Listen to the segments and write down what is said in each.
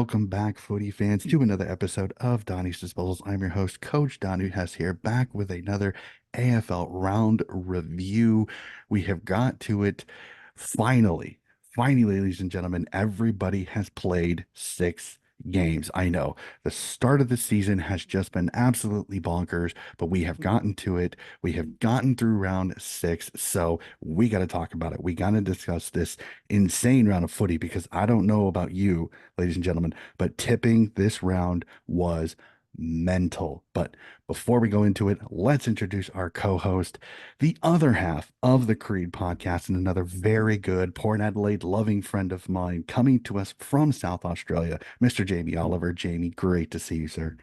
welcome back, footy fans, to another episode of Donnie's Disposals. I'm your host, Coach Donnie Hess here, back with another AFL round review. We have got to it finally. Finally, ladies and gentlemen, everybody has played 6 games. I know the start of the season has just been absolutely bonkers, but we have gotten to it. We have gotten through round 6, so we got to talk about it. We got to discuss this insane round of footy because I don't know about you, ladies and gentlemen, but tipping this round was mental. But before we go into it, let's introduce our co-host, the other half of the Creed podcast, and another very good Port Adelaide loving friend of mine coming to us from South Australia, Mr. Jamie Oliver. Jamie, great to see you, sir.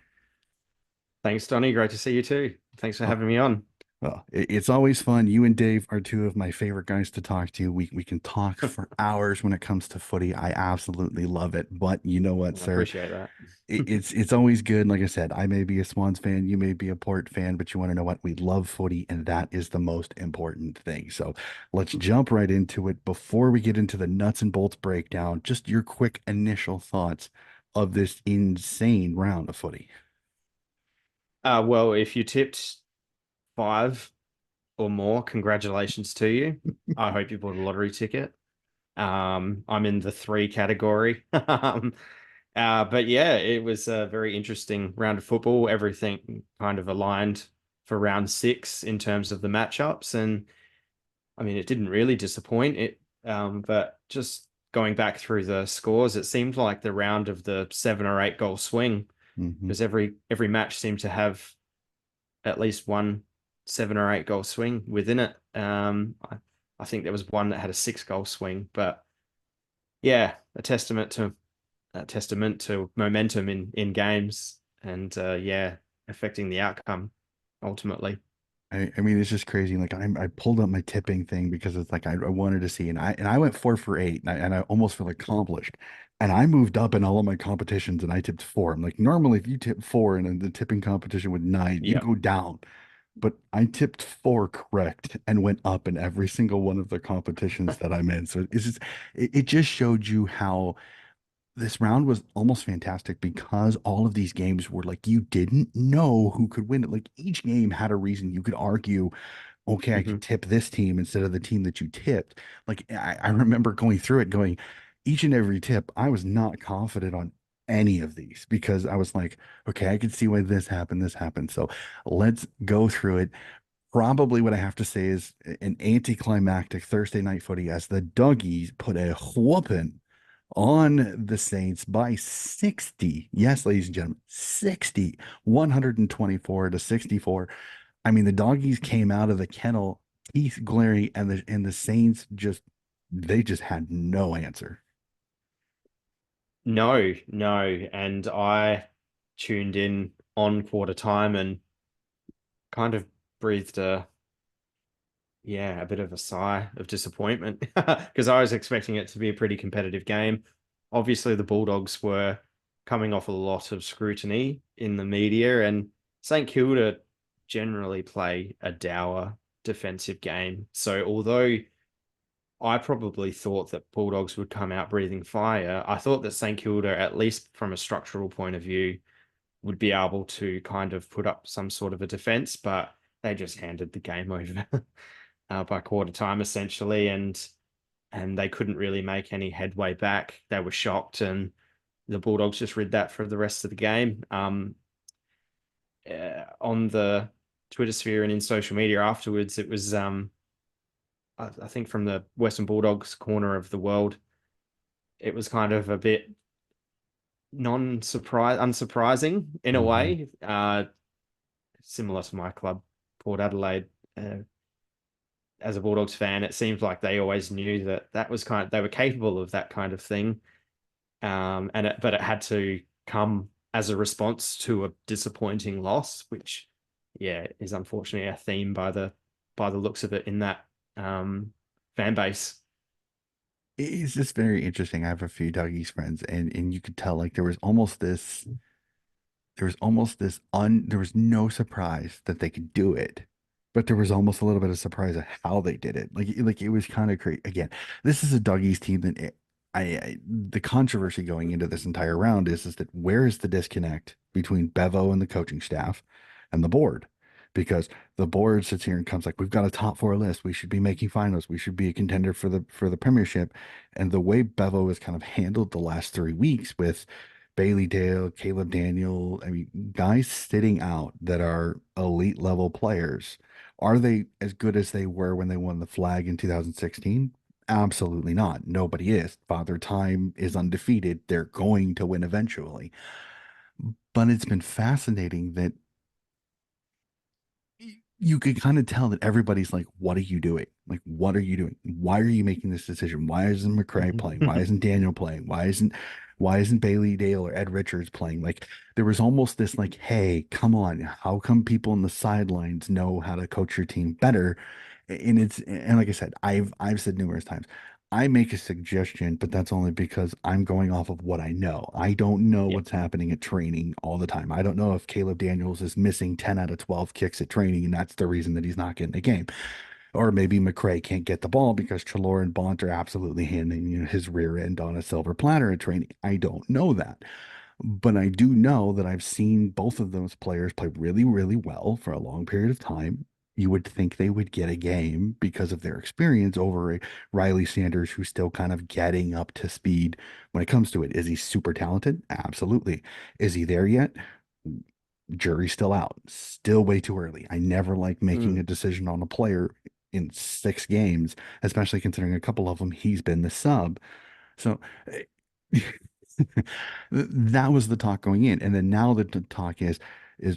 Thanks, Donny. Great to see you too. Thanks for Oh, having me on. well, it's always fun. You and Dave are two of my favorite guys to talk to. We can talk for hours when it comes to footy. I absolutely love it. But you know what, I sir? appreciate that. It's always good. Like I said, I may be a Swans fan, you may be a Port fan, but you want to know what? We love footy, and that is the most important thing. So let's jump right into it. Before we get into the nuts and bolts breakdown, just your quick initial thoughts of this insane round of footy. Well, if you tipped five or more, congratulations to you. I hope you bought a lottery ticket. I'm in the three category. But yeah, it was a very interesting round of football. Everything kind of aligned for round 6 in terms of the matchups, and I mean, it didn't really disappoint it. But just going back through the scores, it seemed like the round of the 7 or 8 goal swing Mhm. because every match seemed to have at least one 7 or 8 goal swing within it. I think there was one that had a 6 goal swing, but yeah, a testament to momentum in games and yeah, affecting the outcome ultimately. I mean, it's just crazy. Like I pulled up my tipping thing because it's like I wanted to see, and I went 4 for 8, and I almost feel accomplished. And I moved up in all of my competitions, and I tipped 4. I'm like, normally if you tip 4 and then the tipping competition with 9, you Yep. go down. But I tipped 4 correct and went up in every single one of the competitions that I'm in. So it just showed you how this round was almost fantastic because all of these games were like you didn't know who could win it. Like each game had a reason you could argue, okay, I Hmm. could tip this team instead of the team that you tipped. Like I remember going through it, going each and every tip, I was not confident on any of these because I was like, okay, I can see why this happened. So let's go through it. Probably what I have to say is an anticlimactic Thursday night footy as the Doggies put a whooping on the Saints by 60. Yes, ladies and gentlemen, 60, 124 to 64. I mean, the doggies came out of the kennel, teeth glaring, and the Saints just had no answer. No, no. And I tuned in on quarter time and kind of breathed a bit of a sigh of disappointment because I was expecting it to be a pretty competitive game. Obviously, the Bulldogs were coming off a lot of scrutiny in the media, and St Kilda generally play a dour defensive game. So, although I probably thought that Bulldogs would come out breathing fire, I thought that St Kilda, at least from a structural point of view, would be able to kind of put up some sort of a defense, but they just handed the game over by quarter time essentially, and they couldn't really make any headway back. They were shocked, and the Bulldogs just rid that for the rest of the game. On the Twitter sphere and in social media afterwards, it was I think from the Western Bulldogs corner of the world, it was kind of a bit unsurprising in a Mhm. way, similar to my club, Port Adelaide. Uh, as a Bulldogs fan, it seems like they always knew that that was they were capable of that kind of thing. But it had to come as a response to a disappointing loss, which, yeah, is unfortunately a theme by the looks of it in that fan base. It's just very interesting. I have a few doggies friends, and you could tell like there was no surprise that they could do it, but there was almost a little bit of surprise at how they did it. Like it was kind of crazy. Again, this is a doggies team that the controversy going into this entire round is that where is the disconnect between Bevo and the coaching staff and the board? Because the board sits here and comes like, we've got a top four list. We should be making finals. We should be a contender for the premiership. And the way Bevo has kind of handled the last 3 weeks with Bailey Dale, Caleb Daniel, I mean, guys sitting out that are elite level players. Are they as good as they were when they won the flag in 2016? Absolutely not. Nobody is. Father Time is undefeated. They're going to win eventually. But it's been fascinating that you can kind of tell that everybody's like, what are you doing? Like, what are you doing? Why are you making this decision? Why isn't McCray playing? Why isn't Daniel playing? Why isn't Bailey Dale or Ed Richards playing? Like there was almost this like, hey, come on, how come people on the sidelines know how to coach your team better? And like I said, I've said numerous times, I make a suggestion, but that's only because I'm going off of what I know. I don't know Yeah. what's happening at training all the time. I don't know if Caleb Daniels is missing 10 out of 12 kicks at training, and that's the reason that he's not getting a game. Or maybe McCray can't get the ball because Chalor and Bont are absolutely handing his rear end on a silver platter at training. I don't know that. But I do know that I've seen both of those players play really, really well for a long period of time. You would think they would get a game because of their experience over a Riley Sanders, who's still kind of getting up to speed when it comes to it. Is he super talented? Absolutely. Is he there yet? Jury's still out. Still way too early. I never like making a Mm. decision on a player in 6 games, especially considering a couple of them he's been the sub. So that was the talk going in. And then now the talk is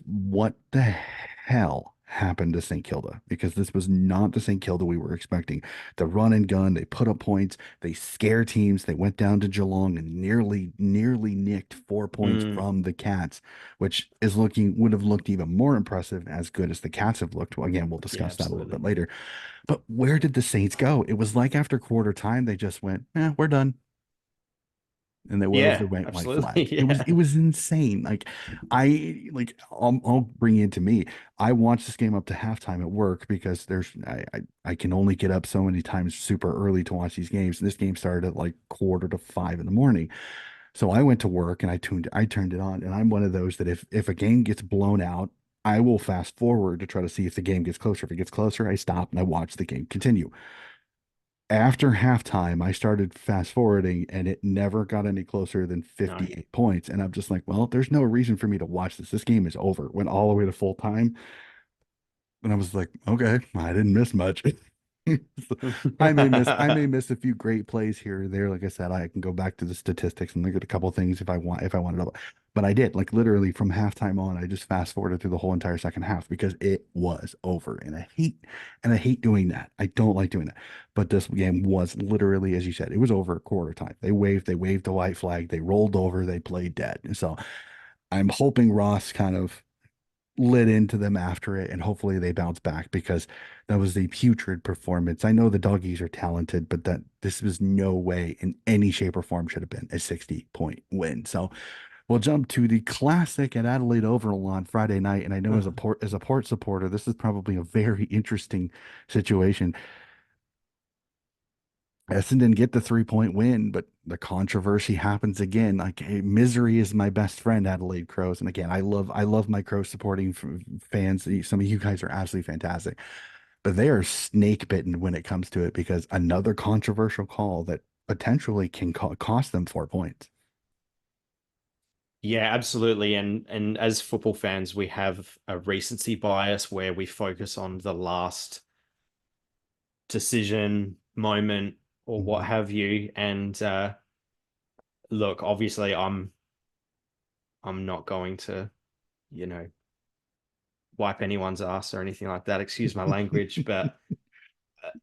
what the hell happened to St. Kilda? Because this was not the St. Kilda we were expecting. The run and gun, they put up points, they scare teams. They went down to Geelong and nearly nicked 4 points Mm. from the Cats, which would have looked even more impressive as good as the Cats have looked. Well, again, we'll Yeah, discuss that a little bit absolutely. later. But where did the Saints go? It was like after quarter time, they just went, we're done, and they waved the Yeah, white flag. absolutely. It Yeah. was insane. I'll bring it to me. I watched this game up to halftime at work because I can only get up so many times super early to watch these games. And this game started at like quarter to 5 in the morning. So I went to work and I turned it on. And I'm one of those that if a game gets blown out, I will fast forward to try to see if the game gets closer. If it gets closer, I stop and I watch the game continue. After halftime, I started fast forwarding and it never got any closer than No. 58 points. And I'm just like, well, there's no reason for me to watch this. This game is over. Went all the way to full time. And I was like, okay, I didn't miss much. I may miss a few great plays here or there. Like I said, I can go back to the statistics and look at a couple things if I wanted to. But I did, like literally from halftime on, I just fast forwarded through the whole entire second half because it was over. And I hate doing that. I don't like doing that. But this game was literally, as you said, it was over at quarter time. They waved the white flag, they rolled over, they played dead. So I'm hoping Ross kind of lit into them after it, and hopefully they bounce back because that was a putrid performance. I know the doggies are talented, but that this was no way in any shape or form should have been a 60-point win. So we'll jump to the classic at Adelaide Oval on Friday night. And I know as a port supporter, this is probably a very interesting situation. Essendon get the 3-point win, but the controversy happens again. Like misery is my best friend, Adelaide Crows. And again, I love my Crows supporting fans. Some of you guys are absolutely fantastic, but they are snake bitten when it comes to it because another controversial call that potentially can cost them 4 points. Yeah, absolutely. And as football fans, we have a recency bias where we focus on the last decision, moment, or what Mhm. have you. And look, obviously I'm not going to, you know, wipe anyone's ass or anything like that. Excuse my language, but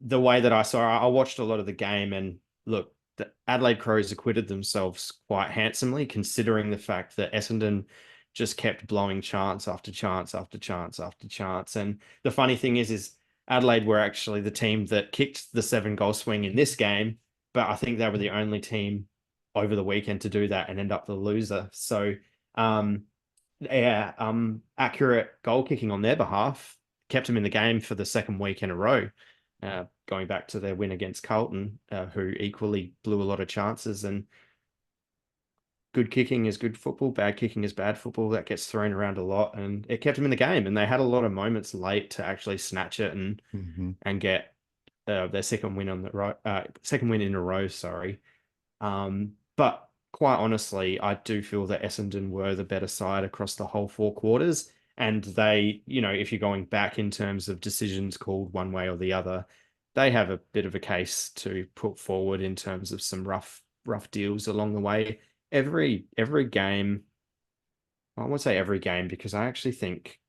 the way that I saw, I watched a lot of the game, and look, the Adelaide Crows acquitted themselves quite handsomely, considering the fact that Essendon just kept blowing chance after chance after chance after chance. And the funny thing is Adelaide were actually the team that kicked the 7 goal swing in this game, but I think they were the only team over the weekend to do that and end up the loser. So, um, yeah, accurate goal kicking on their behalf kept them in the game for the second week in a row. going back to their win against Carlton, who equally blew a lot of chances. And good kicking is good football, bad kicking is bad football. That gets thrown around a lot, and it kept them in the game. And they had a lot of moments late to actually snatch it Hmm. and get their second win on the right, second win in a row. Sorry, but quite honestly, I do feel that Essendon were the better side across the whole 4 quarters. And they, if you're going back in terms of decisions called one way or the other, they have a bit of a case to put forward in terms of some rough deals along the way. Every game, I won't say every game because I actually think,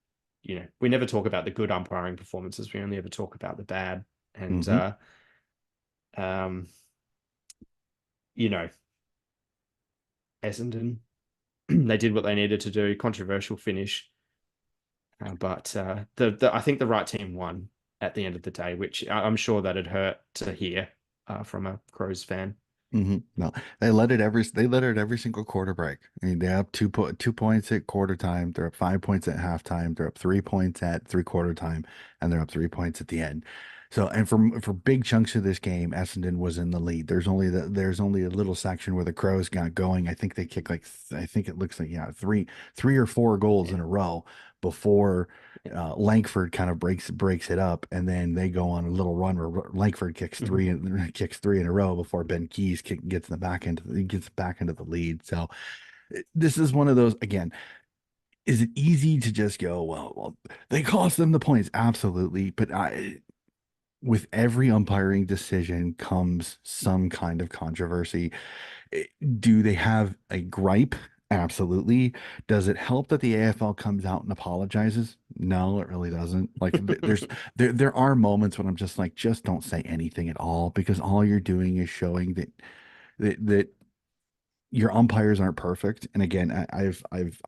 we never talk about the good umpiring performances. We only ever talk about the bad. And Hmm. um, you know, Essendon, they did what they needed to do. Controversial finish, but I think the right team won at the end of the day, which I'm sure that had hurt to hear from a Crows fan. No, they let it every single quarter break. I mean, they're up 2 points at quarter time. They're up 5 points at halftime. They're up 3 points at three-quarter time, and they're up 3 points at the end. So, and for big chunks of this game, Essendon was in the lead. There's only a little section where the Crows got going. I think they kicked I think it looks like, yeah, three or four goals Yeah, in a row before yeah. Langford kind of breaks it up, and then they go on a little run where Langford kicks three in a row before Ben Keys gets back into the lead. So this is one of those again. Is it easy to just go, well, they cost them the points? Absolutely, but with every umpiring decision comes some kind of controversy. Eh, Do they have a gripe? Absolutely. Does it help that the AFL comes out and apologizes? No, it really doesn't. Like there are moments when I'm just like, just don't say anything at all because all you're doing is showing that your umpires aren't perfect. And again,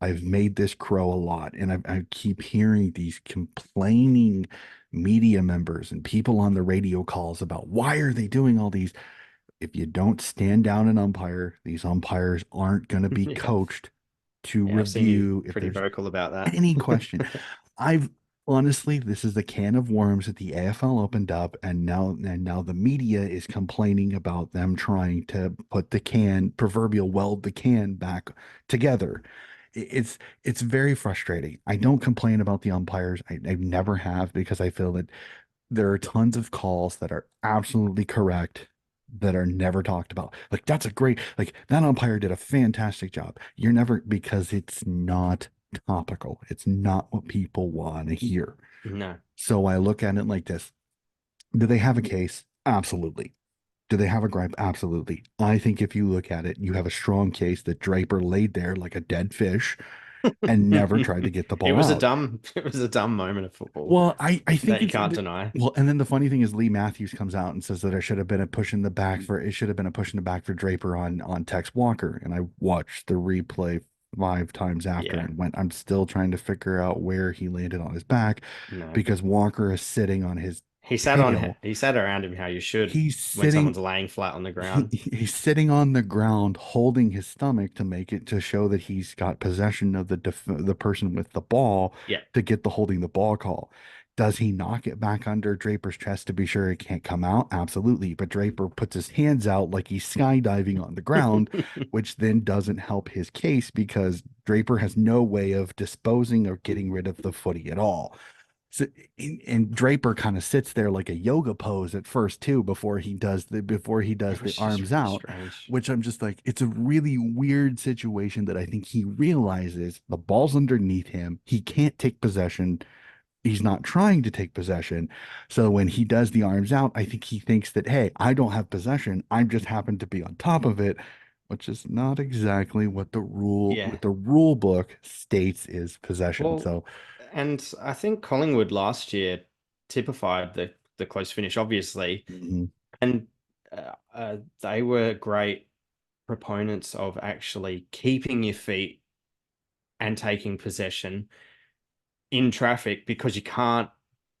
I've made this crow a lot, and I keep hearing these complaining media members and people on the radio calls about why are they doing all these. If you don't stand down an umpire, these umpires aren't going to be Yeah, coached to yeah. I've seen you review if pretty there's vocal about any question. that. I've honestly, this is the can of worms that the AFL opened up, and now the media is complaining about them trying to put the can, proverbial weld the can back together. It's very frustrating. I don't complain about the umpires. I never have because I feel that there are tons of calls that are absolutely correct that are never talked about. Like that's a great, like that umpire did a fantastic job. You're never because it's not topical. It's not what people want to hear. No. So I look at it like this. Do they have a case? Absolutely. Do they have a gripe? Absolutely. I think if you look at it, you have a strong case that Draper laid there like a dead fish and never tried to get the It ball was a out. dumb it was a dumb moment of football Well, I think that you it's can't deny. well, and then the funny thing is Lee Matthews comes out and says that there should have been a push in the back for it should have been a push in the back for Draper on Tex Walker, and I watched the replay 5 times after Yeah. and went, I'm still trying to figure out where he landed on his back No. because Walker is sitting on his He sat on tail. he sat around him how you should He's when sitting someone's laying flat on the ground. he's sitting on the ground holding his stomach to make it to show that he's got possession of the person with the ball Yeah. to get the holding the ball call. Does he knock it back under Draper's chest to be sure it can't come out? Absolutely. But Draper puts his hands out like he's skydiving on the ground, which then doesn't help his case because Draper has no way of disposing or getting rid of the footy at all. So, and Draper kind of sits there like a yoga pose at first too before he does It the was just arms really out, strange. which I'm just like it's a really weird situation that I think he realizes the ball's underneath him. He can't take possession. He's not trying to take possession. So when he does the arms out, I think he thinks that, hey, I don't have possession. I just happen to be on top of it, which is not exactly Yeah. what the rule book states is possession. Well, So and I think Collingwood last year typified the close finish, obviously, mhm, and they were great proponents of actually keeping your feet and taking possession in traffic because you can't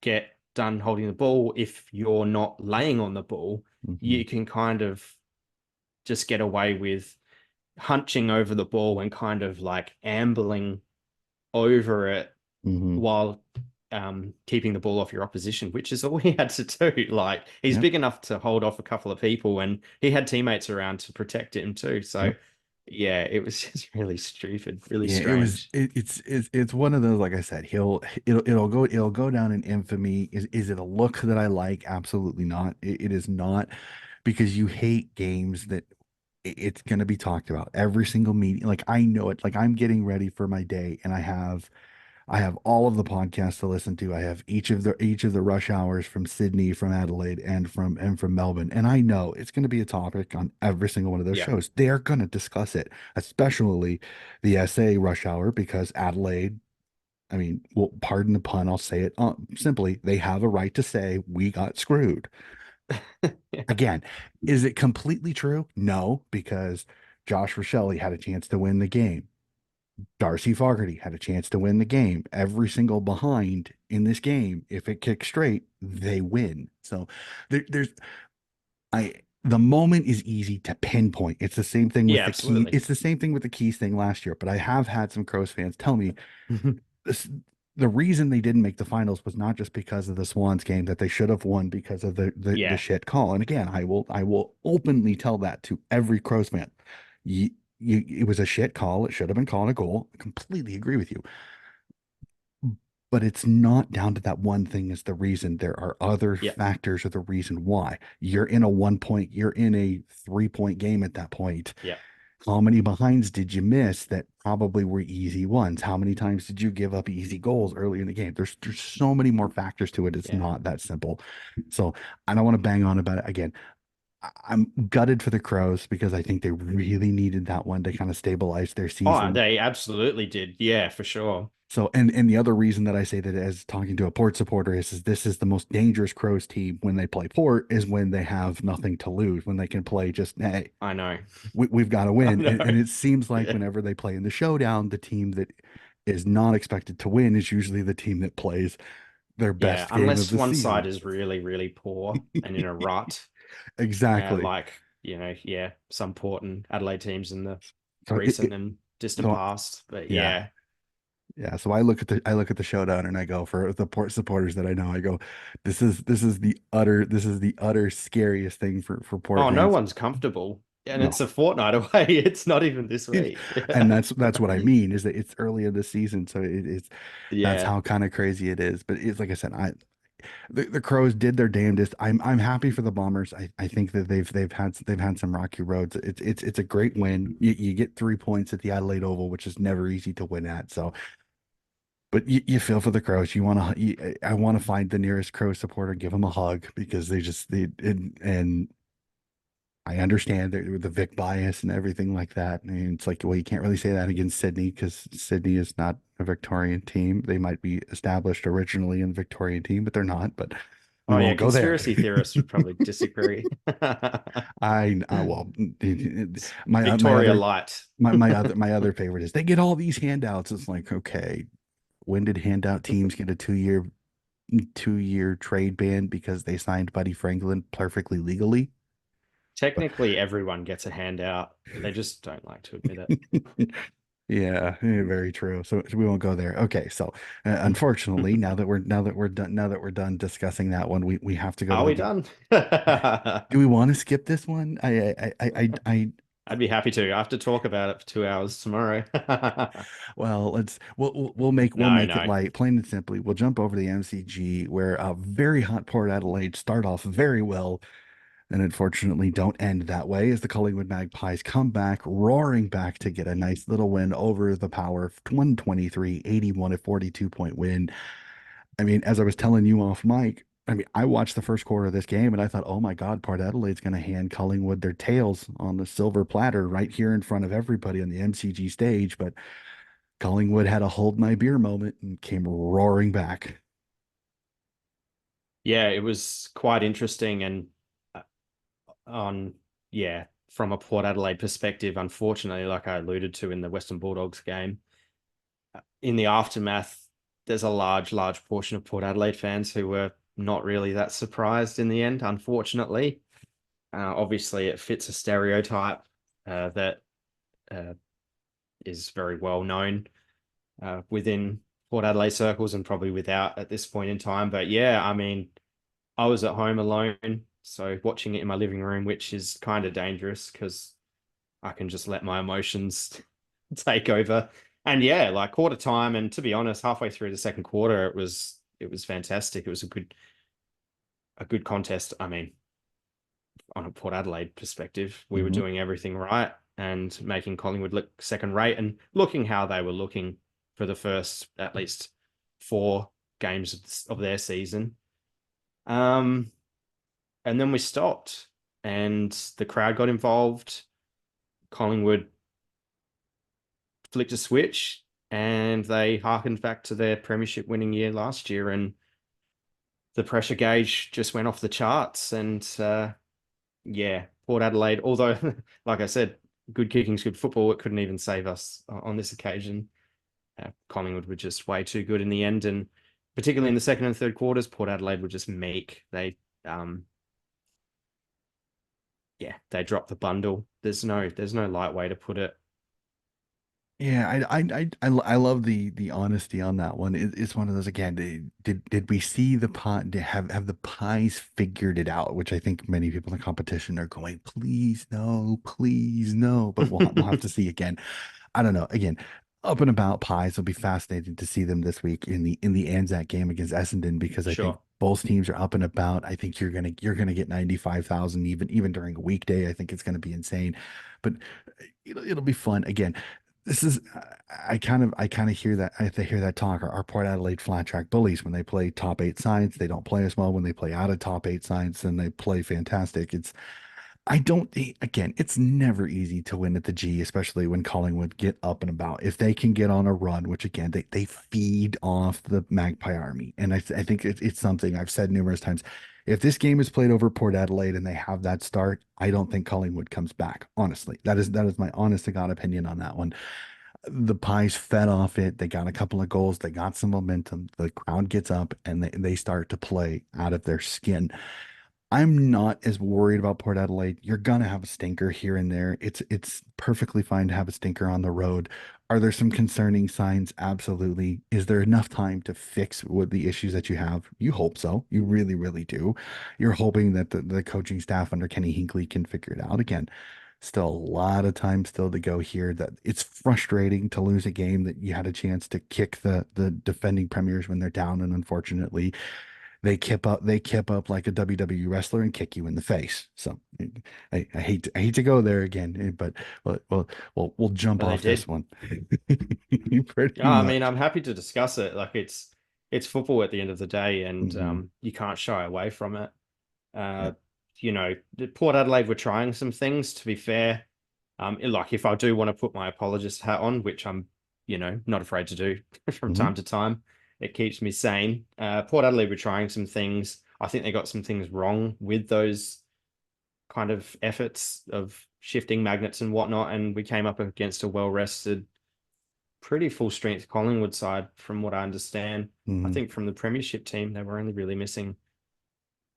get done holding the ball if you're not laying on the ball. mhm, You can kind of just get away with hunching over the ball and kind of like ambling over it mhm. while keeping the ball off your opposition, which is all he had to do. Like he's Yep. big enough to hold off a couple of people, and he had teammates around to protect him too. So Yep. yeah, it was just really stupid, really Yeah, it was strange. it's one of those, like I said, it'll go down in infamy. Is it a look that I like? Absolutely not. It is not, because you hate games that it's going to be talked about every single meeting. Like I know it. Like I'm getting ready for my day, and I have all of the podcasts to listen to. I have each of the rush hours from Sydney, from Adelaide, and from Melbourne. And I know it's going to be a topic on every single one of those Yeah, shows. They are going to discuss it, especially the SA rush hour, because Adelaide, I mean, well, pardon the pun, I'll say it simply, they have a right to say we got screwed. yeah, Again, is it completely true? No, because Josh Rochelle had a chance to win the game. Darcy Fogarty had a chance to win the game. Every single behind in this game, if it kicks straight, they win. So there's I the moment is easy to pinpoint. It's the same thing with yeah, the key. absolutely. It's the same thing with the keys thing last year. But I have had some Crows fans tell me this, the reason they didn't make the finals was not just because of the Swans game, that they should have won because of the Yeah, shit call. And again, I will openly tell that to every Crows fan. It was a shit call. It should have been called a goal. I completely agree with you. But it's not down to that one thing as the reason. There are other yeah, factors of the reason why. You're in a 3 point game at that point. yeah, How many behinds did you miss that probably were easy ones? How many times did you give up easy goals early in the game? There's so many more factors to it. It's yeah. not that simple. So I don't want to bang on about it again. I'm gutted for the Crows because I think they really needed that one to kind of stabilize their Oh, season. they absolutely did. Yeah, for sure. So, and the other reason that I say that, as talking to a Port supporter, is this is the most dangerous Crows team when they play Port, is when they have nothing to lose, when they can play just, hey, I know. we've got to I win. know. And it seems like Yeah. whenever they play in the showdown, the team that is not expected to win is usually the team that plays their Yeah, best game of unless the one side season. is really, really poor and in a rut, Exactly. like, yeah, some Port and Adelaide teams in the So recent and distant so past. But yeah. yeah. Yeah, so I look at the showdown, and I go, for the Port supporters that I know, I go, this is the utter scariest thing for Port Oh, no fans. one's comfortable. And it's No. a fortnight away. It's not even this week. And Yeah. that's what I mean, is that it's early in the season, so it's that's Yeah. how kind of crazy it is. But it's like I said, the Crows did their damnedest. I'm happy for the Bombers. I think that they've had some rocky roads. It's a great win. You get 3 points at the Adelaide Oval, which is never easy to win at. So, but you feel for the Crows. I want to find the nearest Crow supporter, give them a hug, because and I understand the Vic bias and everything like that. And it's like, well, you can't really say that against Sydney, because Sydney is not a Victorian team. They might be established originally in Victorian team, but they're not. But we Oh, yeah. won't go there. Conspiracy theorists would probably disagree. Well, It's my Victoria Light. my other favorite is they get all these handouts. It's like, okay, when did handout teams get a 2 year trade ban because they signed Buddy Franklin perfectly legally? But Technically, everyone gets a handout. They just don't like to admit it. yeah, very true. So we won't go there. Okay, so unfortunately, now that we're done discussing that one, we have to go to Are the we game. done? Do we want to skip this one? I'd be happy to. I have to talk about it for 2 hours tomorrow. Well, we'll No, make it no. light, plain and simply. We'll jump over to the MCG, where a very hot Port Adelaide start off very well, and unfortunately don't end that way, as the Collingwood Magpies come back, roaring back to get a nice little win over the Power, 123-81, a 42-point win. I mean, as I was telling you off mic, I mean, I watched the first quarter of this game, and I thought, oh my God, Port Adelaide's going to hand Collingwood their tails on the silver platter right here in front of everybody on the MCG stage. But Collingwood had a hold my beer moment and came roaring back. Yeah, it was quite interesting. And uh, on, yeah, from a Port Adelaide perspective, unfortunately, like I alluded to in the Western Bulldogs game, in the aftermath, there's a large portion of Port Adelaide fans who were not really that surprised in the end, unfortunately. Obviously, it fits a stereotype that uh, is very well known within Port Adelaide circles and probably without at this point in time. But yeah, I mean, I was at home alone, so watching it in my living room, which is kind of dangerous because I can just let my emotions take over. And yeah, like quarter time, and to be honest, halfway through the second quarter, it was fantastic. It was a good contest. I mean, on a Port Adelaide perspective, we were Hmm. doing everything right and making Collingwood look second rate and looking how they were looking for the first at least four games of their season. Um, and then we stopped, and the crowd got involved. Collingwood flicked a switch, and they harkened back to their premiership winning year last year, and the pressure gauge just went off the charts. And yeah, Port Adelaide, although, like I said, good kicking's good football, it couldn't even save us on this occasion. Collingwood were just way too good in the end, and particularly in the second and third quarters, Port Adelaide were just meek. Um, yeah, they dropped the bundle. There's no light way to put it. Yeah, I love the honesty on that one. It's one of those again. Did we see the pot? Have the pies figured it out? Which I think many people in the competition are going, please no. But we'll have to see again. I don't know. Again, up and about pies will be fascinating to see them this week in the Anzac game against Essendon because I think Sure. both teams are up and about. I think you're gonna get 95,000 even during a weekday. I think it's gonna be insane, but it'll be fun. Again, this is I kind of hear that I hear that talk. Our Port Adelaide flat track bullies when they play top eight sides, they don't play as well. When they play out of top eight sides, then they play fantastic. I don't, again, it's never easy to win at the G, especially when Collingwood get up and about. If they can get on a run, which again, they feed off the Magpie Army. And I think it's something I've said numerous times. If this game is played over Port Adelaide and they have that start, I don't think Collingwood comes back. Honestly, that is my honest to God opinion on that one. The Pies fed off it. They got a couple of goals. They got some momentum. The crowd gets up and they start to play out of their skin. I'm not as worried about Port Adelaide. You're gonna have a stinker here and there. It's perfectly fine to have a stinker on the road. Are there some concerning signs? Absolutely. Is there enough time to fix what the issues that you have? You hope so. You really, really do. You're hoping that the coaching staff under Kenny Hinkley can figure it out. Again, still a lot of time still to go here. That it's frustrating to lose a game that you had a chance to kick the defending premiers when they're down, and unfortunately they kip up like a WWE wrestler and kick you in the face. So I hate to go there again, but we'll jump But they off this did. one. Pretty Yeah, I mean, much. I'm happy to discuss it. Like it's football at the end of the day, and Hmm. you can't shy away from it. Yeah. Uh, the Port Adelaide were trying some things, to be fair. Like if I do want to put my apologist hat on, which I'm, not afraid to do from Hmm. time to time, it keeps me sane. Port Adelaide were trying some things. I think they got some things wrong with those kind of efforts of shifting magnets and whatnot, and we came up against a well-rested, pretty full strength Collingwood side, from what I understand. I Hmm. think from the Premiership team, they were only really missing.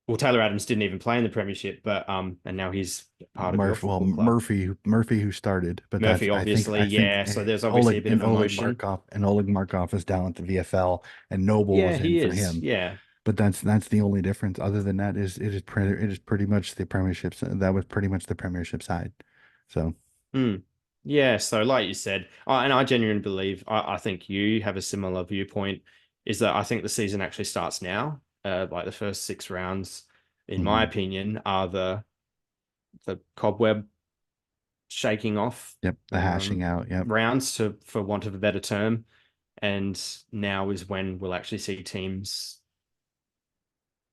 Well, Taylor Adams didn't even play in the Premiership, but and now he's part of your football club. Murphy who started, but that's Murphy, I obviously, think yeah. So there's obviously a bit of emotion. Oleg Markov is down at the VFL, and Noble Yeah, was in he for is. him. Yeah. But that's the only difference. Other than that, it is pretty much the premiership. That was pretty much the premiership side. So. Mm. Yeah. So, like you said, and I genuinely believe, I think you have a similar viewpoint, is that I think the season actually starts now. Like the first six rounds, in my Mhm. opinion, are the cobweb shaking off Yep, the hashing out. Yep. rounds, to for want of a better term. And now is when we'll actually see teams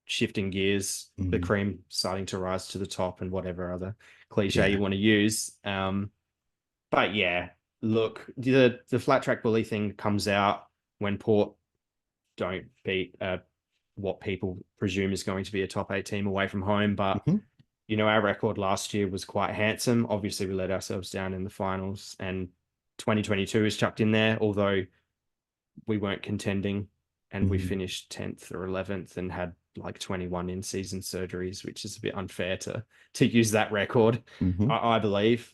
shifting gears, the Mhm. cream starting to rise to the top, and whatever other cliche Yeah. you want to use. But yeah, look, the flat track bully thing comes out when Port don't beat what people presume is going to be a top eight team away from home. But Mhm. our record last year was quite handsome. Obviously, we let ourselves down in the finals, and 2022 is chucked in there, although we weren't contending, and we Mhm. finished 10th or 11th and had like 21 in-season surgeries, which is a bit unfair to use that record, Mhm. I believe.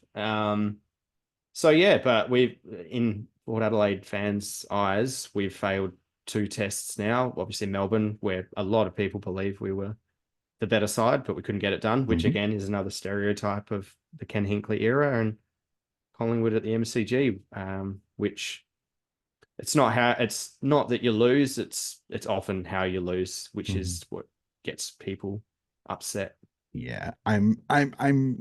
So yeah, but we've in Port Adelaide fans' eyes, we've failed two tests now. Obviously, Melbourne, where a lot of people believe we were the better side, but we couldn't get it done, which Mhm. again is another stereotype of the Ken Hinkley era. And Collingwood at the MCG, which it's not that you lose, it's often how you lose, which Mhm. is what gets people upset. Yeah, I'm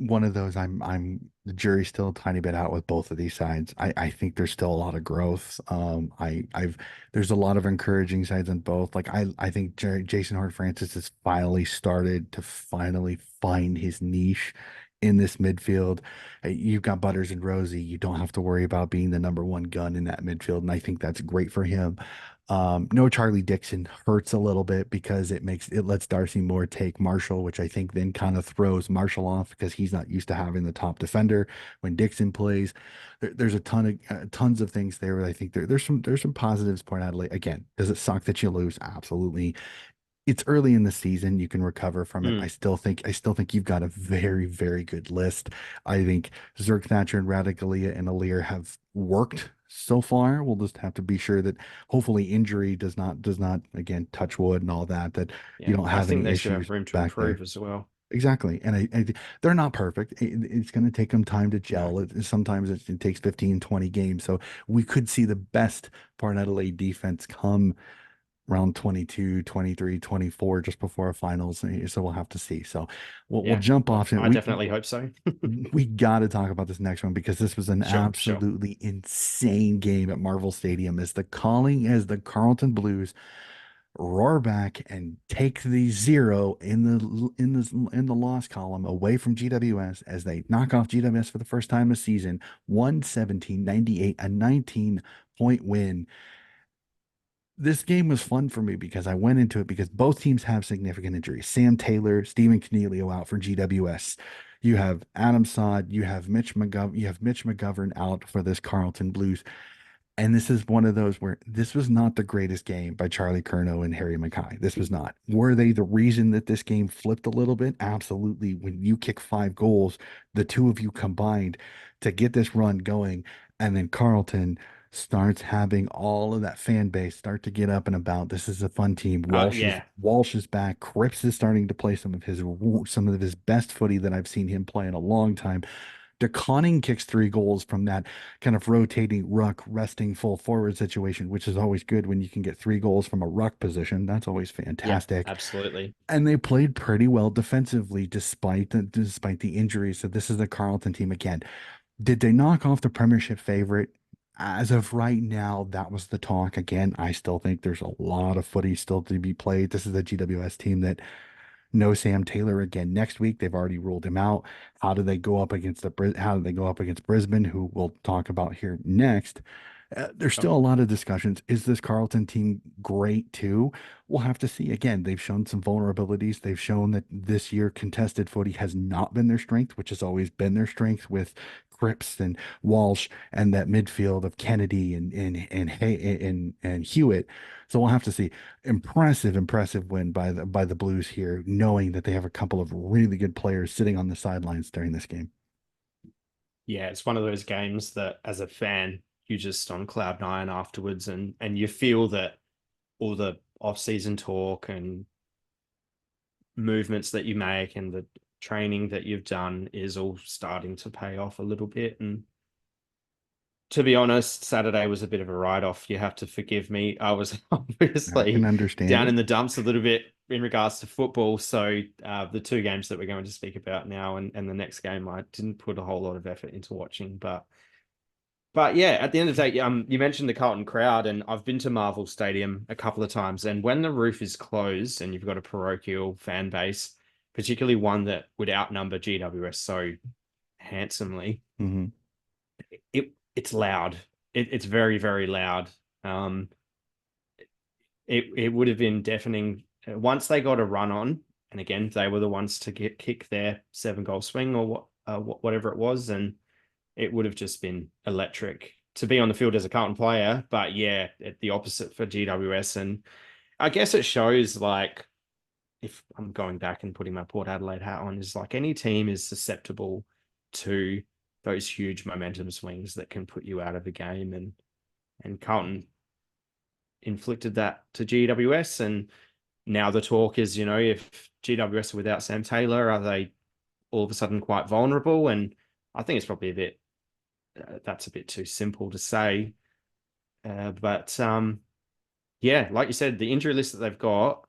one of those. The jury's still a tiny bit out with both of these sides. I think there's still a lot of growth. There's a lot of encouraging sides on both. Like I think Jason Hart-Francis has finally started to finally find his niche in this midfield. You've got Butters and Rosie. You don't have to worry about being the number one gun in that midfield, and I think that's great for him. No Charlie Dixon hurts a little bit because it lets Darcy Moore take Marshall, which I think then kind of throws Marshall off because he's not used to having the top defender when Dixon plays. There's a tons of things there. But I think there's some positives. Point Adelaide again. Does it suck that you lose? Absolutely. It's early in the season. You can recover from it. Mm, I still think you've got a very, very good list. I think Zerk Thatcher and Radicalizia and Alir have worked so far. We'll just have to be sure that hopefully injury does not again touch wood and all that, that you yeah, don't I have think any they still have issues room to back there. improve as well. Exactly. And they're not perfect. It's going to take them time to No, gel. Sometimes it takes 15, 20 games. So we could see the best part of Adelaide defense come round 22, 23, 24, just before our finals. So we'll have to see. So we'll yeah, jump well, off it. I definitely hope so. We got to talk about this next one because this was an Sure, sure. absolutely insane game at Marvel Stadium as the Carlton Blues roar back and take the zero in the loss column away from GWS as they knock off GWS for the first time this season, 117-98, a 19-point win. This game was fun for me because I went into it because both teams have significant injuries. Sam Taylor, Stephen Cornelio out for GWS. You have Adam Sod, you have Mitch McGovern out for this Carlton Blues. And this is one of those where this was not the greatest game by Charlie Curnow and Harry Mackay. This was not. Were they the reason that this game flipped a little bit? Absolutely. When you kick 5 goals, the two of you combined to get this run going, and then Carlton starts having all of that fan base start to get up and about. This is a fun team. Yeah, Walsh is back. Cripps is starting to play some of his best footy that I've seen him play in a long time. DeConning kicks 3 goals from that kind of rotating ruck, resting full forward situation, which is always good when you can get 3 goals from a ruck position. That's always yeah, fantastic. absolutely. And they played pretty well defensively despite the injuries. So this is the Carlton team again. Did they knock off the Premiership favorite? As of right now, that was the talk. Again, I still think there's a lot of footy still to be played. This is the GWS team that no Sam Taylor again next week. They've already ruled him out. How do they go up against Brisbane, who we'll talk about here next? There's Oh, still a lot of discussions. Is this Carlton team great too? We'll have to see. Again, they've shown some vulnerabilities. They've shown that this year contested footy has not been their strength, which has always been their strength with Cripps and Walsh and that midfield of Kennedy and Hewitt. So we'll have to see. Impressive win by the Blues here, knowing that they have a couple of really good players sitting on the sidelines during this game. yeah, it's one of those games that as a fan, you just on cloud nine afterwards, and you feel that all the off-season talk and movements that you make and the training that you've done is all starting to pay off a little bit. And to be honest, Saturday was a bit of a write-off. You have to forgive me. I was I can obviously understand down it. in the dumps a little bit in regards to football. So the two games that we're going to speak about now and the next game, I didn't put a whole lot of effort into watching. But yeah, at the end of the day, you mentioned the Carlton crowd, and I've been to Marvel Stadium a couple of times. And when the roof is closed and you've got a parochial fan base, particularly one that would outnumber GWS so handsomely, Hmm. it's loud. It's very, very loud. Um, it would have been deafening once they got a run on, and again they were the ones to kick their 7 goal swing or whatever it was, and it would have just been electric to be on the field as a Carlton player. But yeah, the opposite for GWS, and I guess it shows like if I'm going back and putting my Port Adelaide hat on, is like any team is susceptible to those huge momentum swings that can put you out of the game. And and Carlton inflicted that to GWS. And now the talk is, if GWS are without Sam Taylor, are they all of a sudden quite vulnerable? And I think it's probably a bit, that's a bit too simple to say. But yeah, like you said, the injury list that they've got,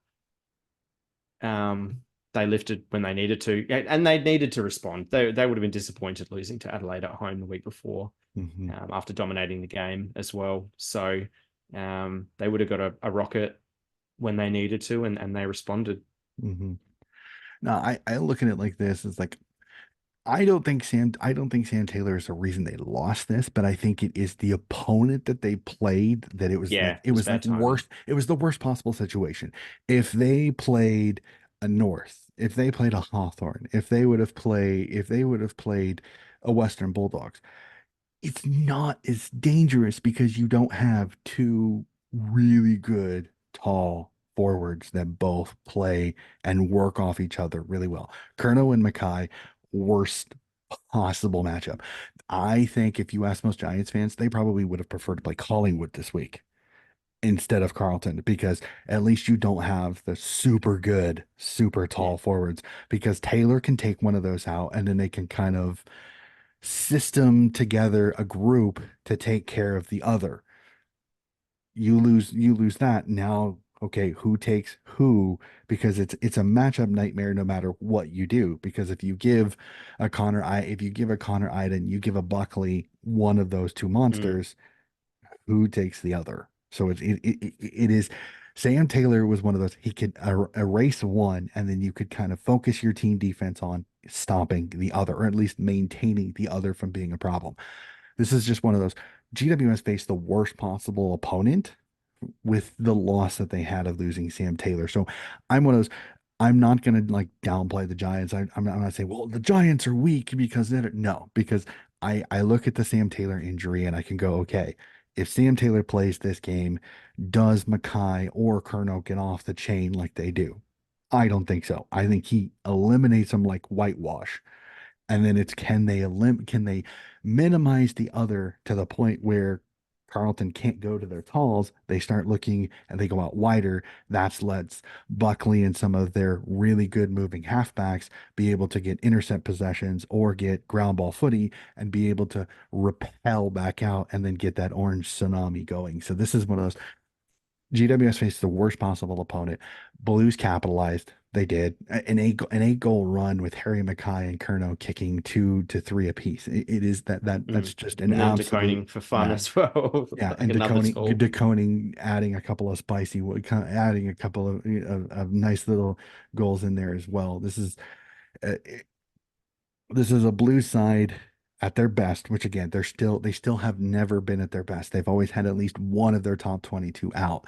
um, they lifted when they needed to, and they needed to respond. They would have been disappointed losing to Adelaide at home the week before, Hmm. after dominating the game as well. So they would have got a rocket when they needed to, and they responded. Hmm. Now, I look at it like this: it's like I don't think Sam Taylor is the reason they lost this, but I think it is the opponent that they played that Yeah, it it was was like bad timing. worst. It was the worst possible situation. If they played a North, if they played a Hawthorn, if they would have played a Western Bulldogs, it's not as dangerous because you don't have two really good tall forwards that both play and work off each other really well. Kerno and Mackay, worst possible matchup. I think if you ask most Giants fans, they probably would have preferred to play Collingwood this week instead of Carlton because at least you don't have the super good, super Yeah. tall forwards because Taylor can take one of those out and then they can kind of system together a group to take care of the other. You lose that. Now, okay, who takes who? Because it's a matchup nightmare no matter what you do. Because if you give a Connor Iden, you give a Buckley one of those two Mm. monsters, who takes the other? So it is. Sam Taylor was one of those. He could erase one, and then you could kind of focus your team defense on stopping the other, or at least maintaining the other from being a problem. This is just one of those. GWS faced the worst possible opponent with the loss that they had of losing Sam Taylor. So I'm one of those. I'm not going to like downplay the Giants. I'm not saying, well, the Giants are weak because they're no, because I look at the Sam Taylor injury and I can go, okay, if Sam Taylor plays this game, does Mackay or Kerno get off the chain like they do? I don't think so. I think he eliminates them like whitewash. And then it's can they minimize the other to the point where Carlton can't go to their talls. They start looking and they go out wider. That's lets Buckley and some of their really good moving halfbacks be able to get intercept possessions or get ground ball footy and be able to repel back out and then get that orange tsunami going. So this is one of those. GWS faced the worst possible opponent. Blues capitalized. They did an 8 goal run with Harry Mackay and Kerno kicking 2 to 3 apiece. It is that's Mm. just an And then absolute DeConing for fun mad. as well, Yeah, like and another tool. Deconing adding a couple of adding a couple of nice little goals in there as well. Uh, this is a blue side at their best, which again they still have never been at their best. They've always had at least one of their top 22 out.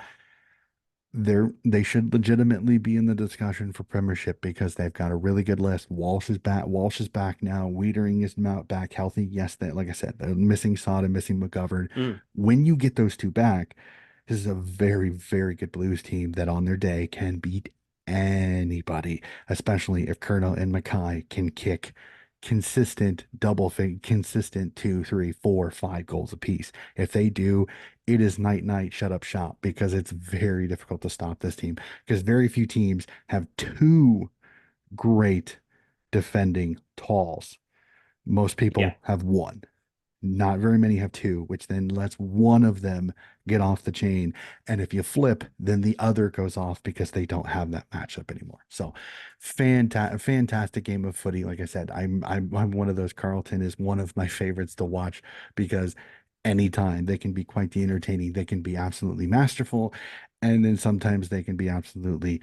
They should legitimately be in the discussion for premiership because they've got a really good list. Walsh is back. Walsh is back now. Wiedering is not back healthy. Yes, they like I said, they're missing Sod and missing McGovern. Mm. When you get those two back, this is a very, very good Blues team that on their day can beat anybody, especially if Kerno and Mackay can kick consistent 2, 3, 4, 5 goals apiece. If they do, it is night night shut up shop because it's very difficult to stop this team because very few teams have two great defending talls. Most Yeah. people have one. Not very many have two, which then lets one of them get off the chain. And if you flip, then the other goes off because they don't have that matchup anymore. So fantastic game of footy. Like I said, I'm one of those. Carlton is one of my favorites to watch because anytime they can be quite the entertaining, they can be absolutely masterful. And then sometimes they can be absolutely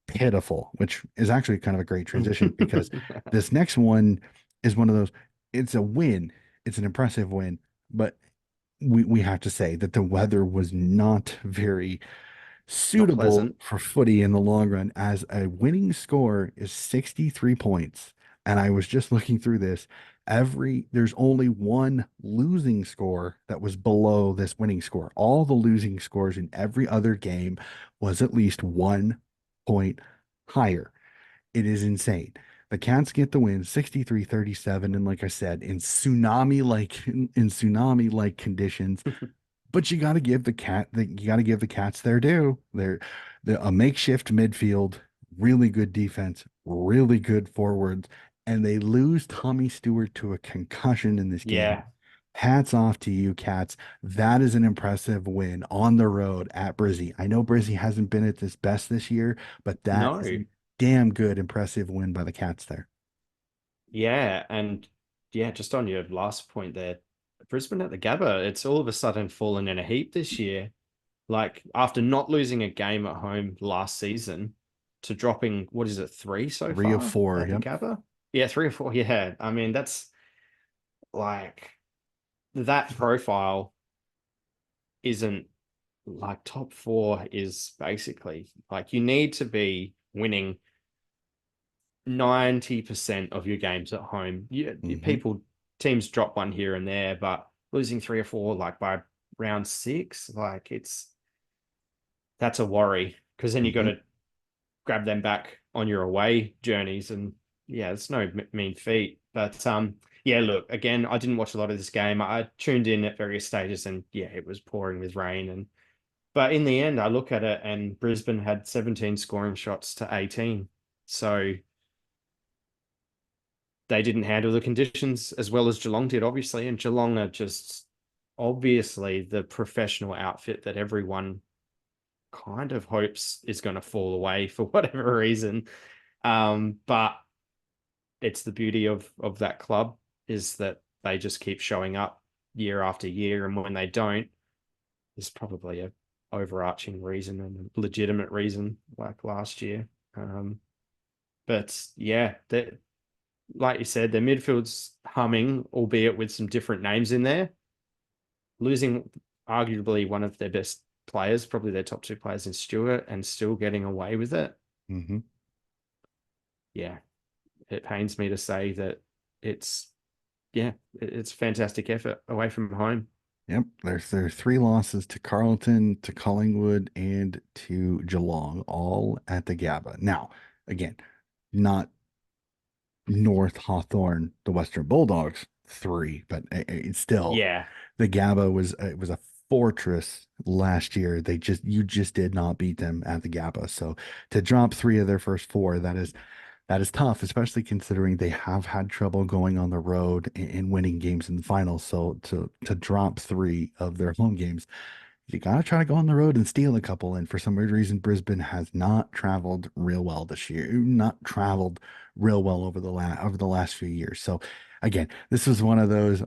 pitiful, which is actually kind of a great transition because this next one is one of those. It's a win. It's an impressive win, but we have to say that the weather was not very Not suitable pleasant. for footy in the long run, as a winning score is 63 points. And I was just looking through this. There's only one losing score that was below this winning score. All the losing scores in every other game was at least 1 point higher. It is insane. The Cats get the win 63-37. And like I said, in tsunami like conditions, but you got to give the Cats their due. They're a makeshift midfield, really good defense, really good forwards, and they lose Tommy Stewart to a concussion in this game. Yeah. Hats off to you, Cats. That is an impressive win on the road at Brizzy. I know Brizzy hasn't been at this best this year, but that is No. a damn good, impressive win by the Cats there. Yeah. And yeah, just on your last point there, Brisbane at the Gabba, it's all of a sudden fallen in a heap this year. Like after not losing a game at home last season to dropping, what is it, three so Three of far four. at the Yep. Gabba? Yeah, three or four. Yeah. I mean, that's like that profile isn't like top four is basically like you need to be winning 90% of your games at home. Hmm. People, teams drop one here and there, but losing three or four like by round six, like that's a worry because then you got Hmm. to grab them back on your away journeys. And yeah, it's no mean feat. But yeah, look, again, I didn't watch a lot of this game. I tuned in at various stages and yeah, it was pouring with rain. And but in the end, I look at it and Brisbane had 17 scoring shots to 18. So they didn't handle the conditions as well as Geelong did, obviously. And Geelong are just obviously the professional outfit that everyone kind of hopes is going to fall away for whatever reason. But it's the beauty of that club is that they just keep showing up year after year, and when they don't, there's probably a overarching reason and a legitimate reason, like last year. But yeah, like you said, their midfield's humming, albeit with some different names in there. Losing arguably one of their best players, probably their top two players in Stewart, and still getting away with it. Hmm. Yeah, it pains me to say that it's yeah, it's fantastic effort away from home. Yep. There are three losses to Carlton, to Collingwood, and to Geelong, all at the Gabba. Now, again, not North Hawthorn, the Western Bulldogs, three, but it's still Yeah, the Gabba was it was a fortress last year. You just did not beat them at the Gabba. So to drop three of their first four, that is tough, especially considering they have had trouble going on the road and winning games in the finals. So to drop three of their home games, you got to try to go on the road and steal a couple. And for some weird reason, Brisbane has not traveled real well this year, not traveled real well over the last few years. So again, this is one of those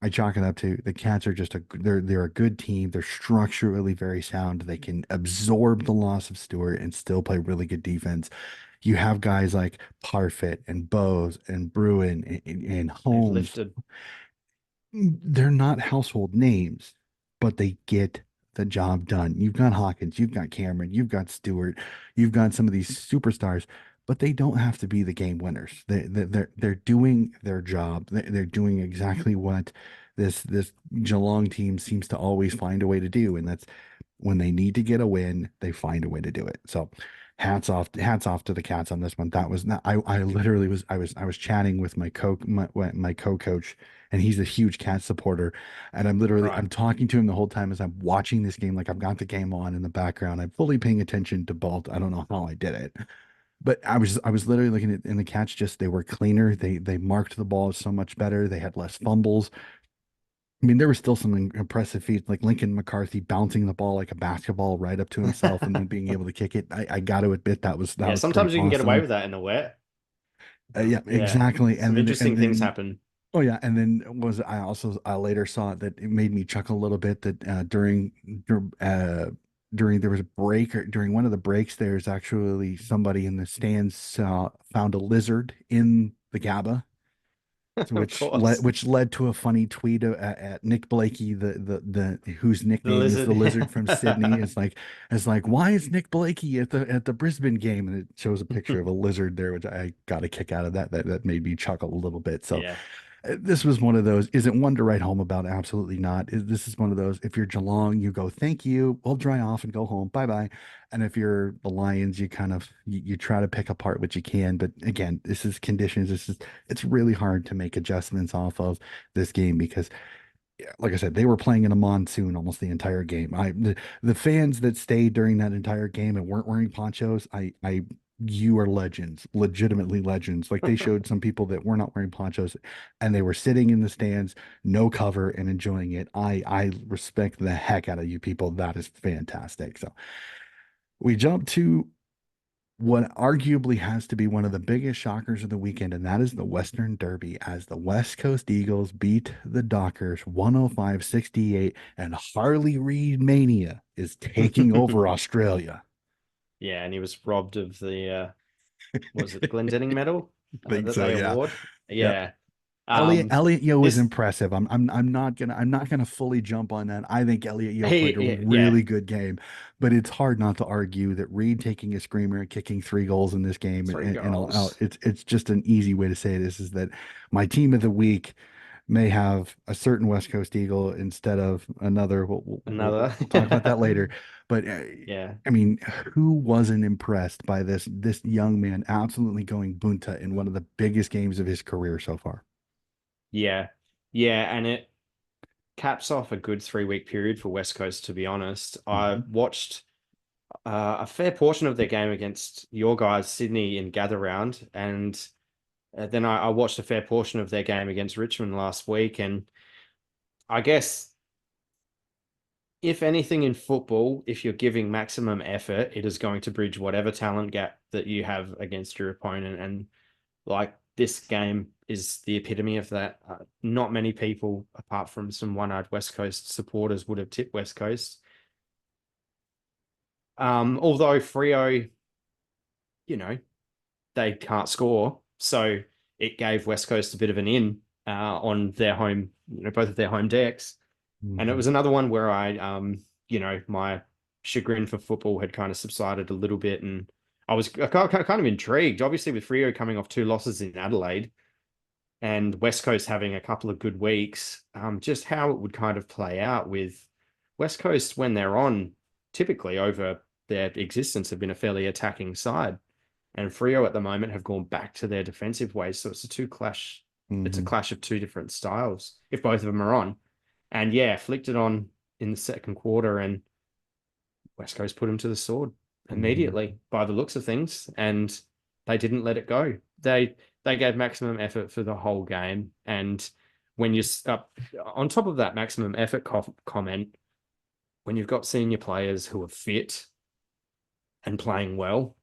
I chalk it up to the Cats are just they're a good team. They're structurally very sound. They can absorb the loss of Stewart and still play really good defense. You have guys like Parfit and Bose and Bruin and they've Holmes. lifted. They're not household names, but they get the job done. You've got Hawkins, you've got Cameron, you've got Stewart, you've got some of these superstars, but they don't have to be the game winners. They're doing their job. They're doing exactly what this Geelong team seems to always find a way to do, and that's when they need to get a win, they find a way to do it. So hats off to the Cats on this one. That was not I literally I was chatting with my co-coach, and he's a huge Cat supporter. And Right. I'm talking to him the whole time as I'm watching this game. Like I've got the game on in the background. I'm fully paying attention to both. I don't know how I did it. But I was literally looking at in the Cats just they were cleaner. They marked the ball so much better. They had less fumbles. I mean, there were still some impressive feats like Lincoln McCarthy bouncing the ball like a basketball right up to himself and then being able to kick it. I got to admit that Yeah, was pretty sometimes you can get away awesome. with that in the wet. Yeah, Yeah, exactly. some interesting And things then happen. oh yeah, and then was I also I later saw that it made me chuckle a little bit that uh, during there was a break or during one of the breaks there's actually somebody in the stands found a lizard in the GABA, Of course, which led to a funny tweet at Nick Blakey, the whose the nickname is the lizard. Lizard from Sydney. It's like why is Nick Blakey at the Brisbane game? And it shows a picture of a lizard there, which I got a kick out of that. That made me chuckle a little bit. So Yeah, this was one of those. Is it one to write home about? Absolutely not. This is one of those. If you're Geelong, you go, thank you. We'll dry off and go home. Bye bye. And if you're the Lions, you kind of you try to pick apart what you can. But again, this is conditions. It's really hard to make adjustments off of this game because yeah, like I said, they were playing in a monsoon almost the entire game. The fans that stayed during that entire game and weren't wearing ponchos, you are legends, legitimately legends. Like they showed some people that were not wearing ponchos and they were sitting in the stands, no cover and enjoying it. I respect the heck out of you people. That is fantastic. So we jump to what arguably has to be one of the biggest shockers of the weekend, and that is the Western Derby as the West Coast Eagles beat the Dockers 105-68, and Harley Reid Mania is taking over Australia. Yeah, and he was robbed of the was it the Glendenning medal Think that so, they yeah. award? Yep. Yeah. Elliot Um Elliot Yo is this impressive. I'm not gonna fully jump on that. I think Elliot Yo played a yeah, really good game, but it's hard not to argue that Reed taking a screamer and kicking 3 goals in this game, three and goals. it's just an easy way to say this is that my team of the week may have a certain West Coast Eagle instead of another. Another. We'll talk about that later. But Yeah. I mean, who wasn't impressed by this young man absolutely going bunta in one of the biggest games of his career so far? Yeah. Yeah, and it caps off a good 3 week period for West Coast, to be honest. I Mhm. watched a fair portion of their game against your guys, Sydney, in Gather Round, and then I watched a fair portion of their game against Richmond last week. And I guess, if anything in football, if you're giving maximum effort, it is going to bridge whatever talent gap that you have against your opponent. And like this game is the epitome of that. Not many people, apart from some one-eyed West Coast supporters, would have tipped West Coast. Although Frio, you know, they can't score, so it gave West Coast a bit of an in on their home, both of their home decks. And it Mhm. was another one where my chagrin for football had kind of subsided a little bit, and I was kind of intrigued. Obviously, with Frio coming off 2 losses in Adelaide and West Coast having a couple of good weeks, just how it would kind of play out with West Coast when they're on, typically over their existence, have been a fairly attacking side. And Frio at the moment have gone back to their defensive ways. So it's a Mhm. clash of two different styles if both of them are on. And yeah, flicked it on in the second quarter, and West Coast put them to the sword Mhm. immediately by the looks of things, and they didn't let it go. They gave maximum effort for the whole game, and when you up on top of that maximum effort comment, when you've got senior players who are fit and playing well,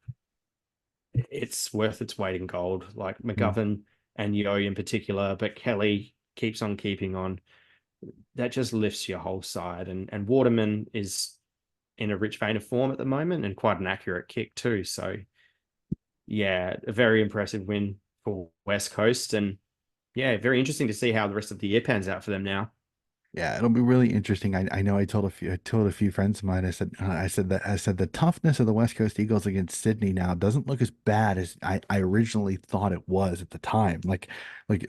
it's worth its weight in gold. Like Mhm. McGovern and Yo in particular, but Kelly keeps on keeping on. That just lifts your whole side, and Waterman is in a rich vein of form at the moment and quite an accurate kick too. So yeah, a very impressive win for West Coast, and yeah, very interesting to see how the rest of the year pans out for them now. Yeah, it'll be really interesting. I know I told a few friends of mine. I said the toughness of the West Coast Eagles against Sydney now doesn't look as bad as I originally thought it was at the time. Like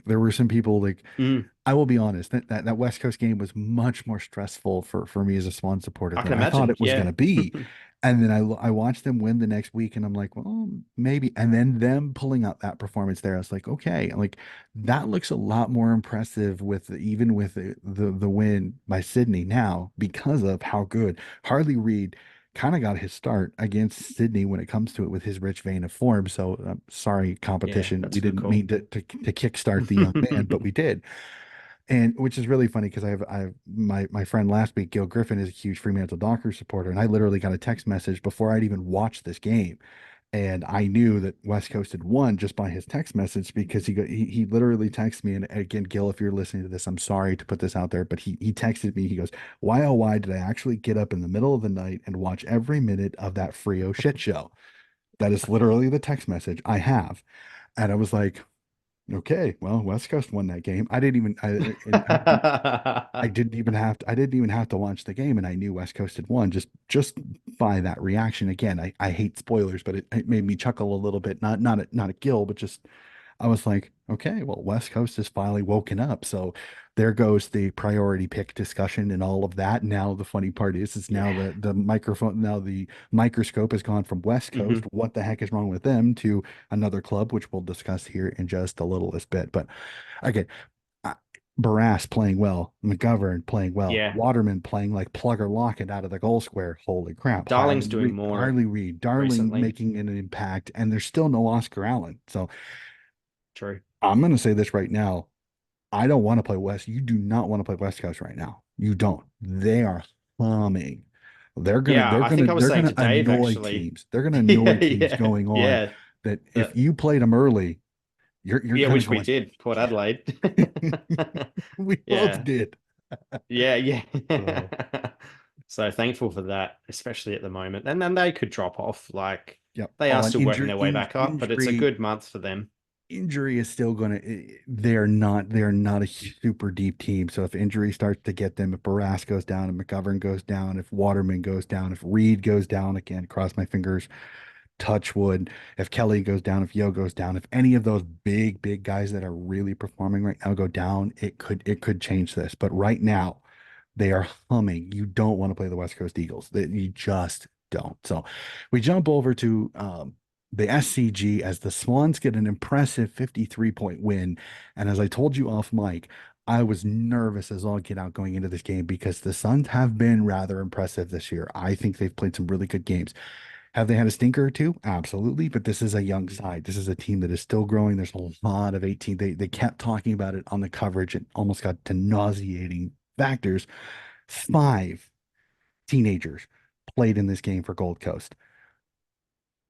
there were some people like Mm, I will be honest, that West Coast game was much more stressful for me as a Swan supporter I than can I thought imagine. it was going Yeah. to be. And then I watched them win the next week, and I'm like, well, maybe. And then them pulling out that performance there, I was like, okay, like that looks a lot more impressive with even with the win by Sydney now because of how good Harley Reid kind of got his start against Sydney when it comes to it with his rich vein of form. So sorry, Yeah, competition. that's We a good didn't call. mean to kickstart the young man, but we did. And which is really funny because I have my friend last week, Gil Griffin, is a huge Fremantle Dockers supporter, and I literally got a text message before I'd even watched this game, and I knew that West Coast had won just by his text message because he literally texted me, and again, Gil, if you're listening to this, I'm sorry to put this out there, but he texted me, he goes, why oh why did I actually get up in the middle of the night and watch every minute of that Frio shit show? That is literally the text message I have, and I was like, okay, well, West Coast won that game. I didn't even have to watch the game, and I knew West Coast had won just by that reaction. Again, I hate spoilers, but it made me chuckle a little bit. Not at Gil, but just I was like, okay, well, West Coast has finally woken up. So there goes the priority pick discussion and all of that. Now the funny part is now Yeah. the microphone, now the microscope has gone from West Coast. Hmm. What the heck is wrong with them to another club, which we'll discuss here in just a little bit. But again, Barras playing well, McGovern playing well, Yeah, Waterman playing like Plugger Lockett out of the goal square. Holy crap. Darling's doing more Harley Reid, Darling recently. making an impact, and there's still no Oscar Allen. So True. I'm going to say this right now. I don't want to play West. You do not want to play West Coast right now. You don't. They are humming. Yeah, I think I was They're saying gonna to Dave annoy actually. teams. They're gonna annoy Yeah, teams yeah, going on yeah. that if That you played them early, you're yeah, kind of which we going, did, Port Adelaide. yeah. We both Yeah, did. yeah, yeah. So So thankful for that, especially at the moment. And then they could drop off. Like yep. they are Oh, and still working their way back up, but it's a good month for them. injury is still going to they're not a super deep team. So if injury starts to get them, if Barras goes down, if McGovern goes down, if Waterman goes down, if Reed goes down, again, cross my fingers, touch wood, if Kelly goes down, if Yo goes down, if any of those big guys that are really performing right now go down, it could change this. But right now they are humming. You don't want to play the West Coast Eagles. That you just don't. So we jump over to the SCG as the Swans get an impressive 53-point win. And as I told you off mic, I was nervous as all get out going into this game because the Suns have been rather impressive this year. I think they've played some really good games. Have they had a stinker or two? Absolutely. But this is a young side. This is a team that is still growing. There's a lot of 18. They kept talking about it on the coverage. It almost got to nauseating factors. Five teenagers played in this game for Gold Coast.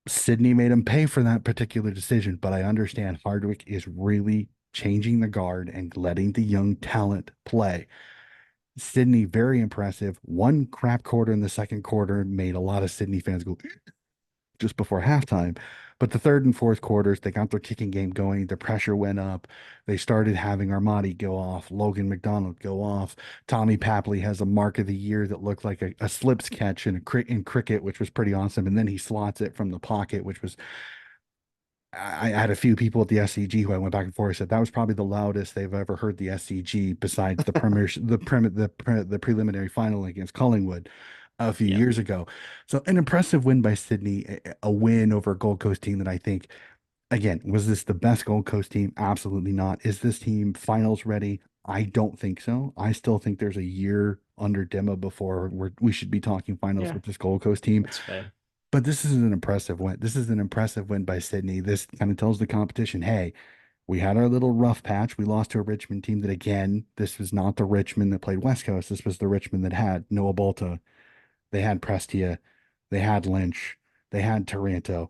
Sydney made him pay for that particular decision, but I understand Hardwick is really changing the guard and letting the young talent play. Sydney, very impressive. One crap quarter in the second quarter made a lot of Sydney fans go just before halftime. But the third and fourth quarters, they got their kicking game going. The pressure went up. They started having Armadi go off, Logan McDonald go off. Tommy Papley has a mark of the year that looked like a slips catch in cricket, which was pretty awesome. And then he slots it from the pocket, which was I had a few people at the SCG who I went back and forth said that was probably the loudest they've ever heard the SCG besides the premier the preliminary final against Collingwood a few Yeah. years ago. So an impressive win by Sydney, a win over a Gold Coast team that I think again was this the best Gold Coast team? Absolutely not. Is this team finals ready? I don't think so. I still think there's a year under Dema before we should be talking finals Yeah, with this Gold Coast team. that's fair. But this is an impressive win. This is an impressive win by Sydney. This kind of tells the competition, hey, we had our little rough patch. We lost to a Richmond team that, again, this was not the Richmond that played West Coast. This was the Richmond that had Noah Bolta. They had Prestia. They had Lynch. They had Taranto.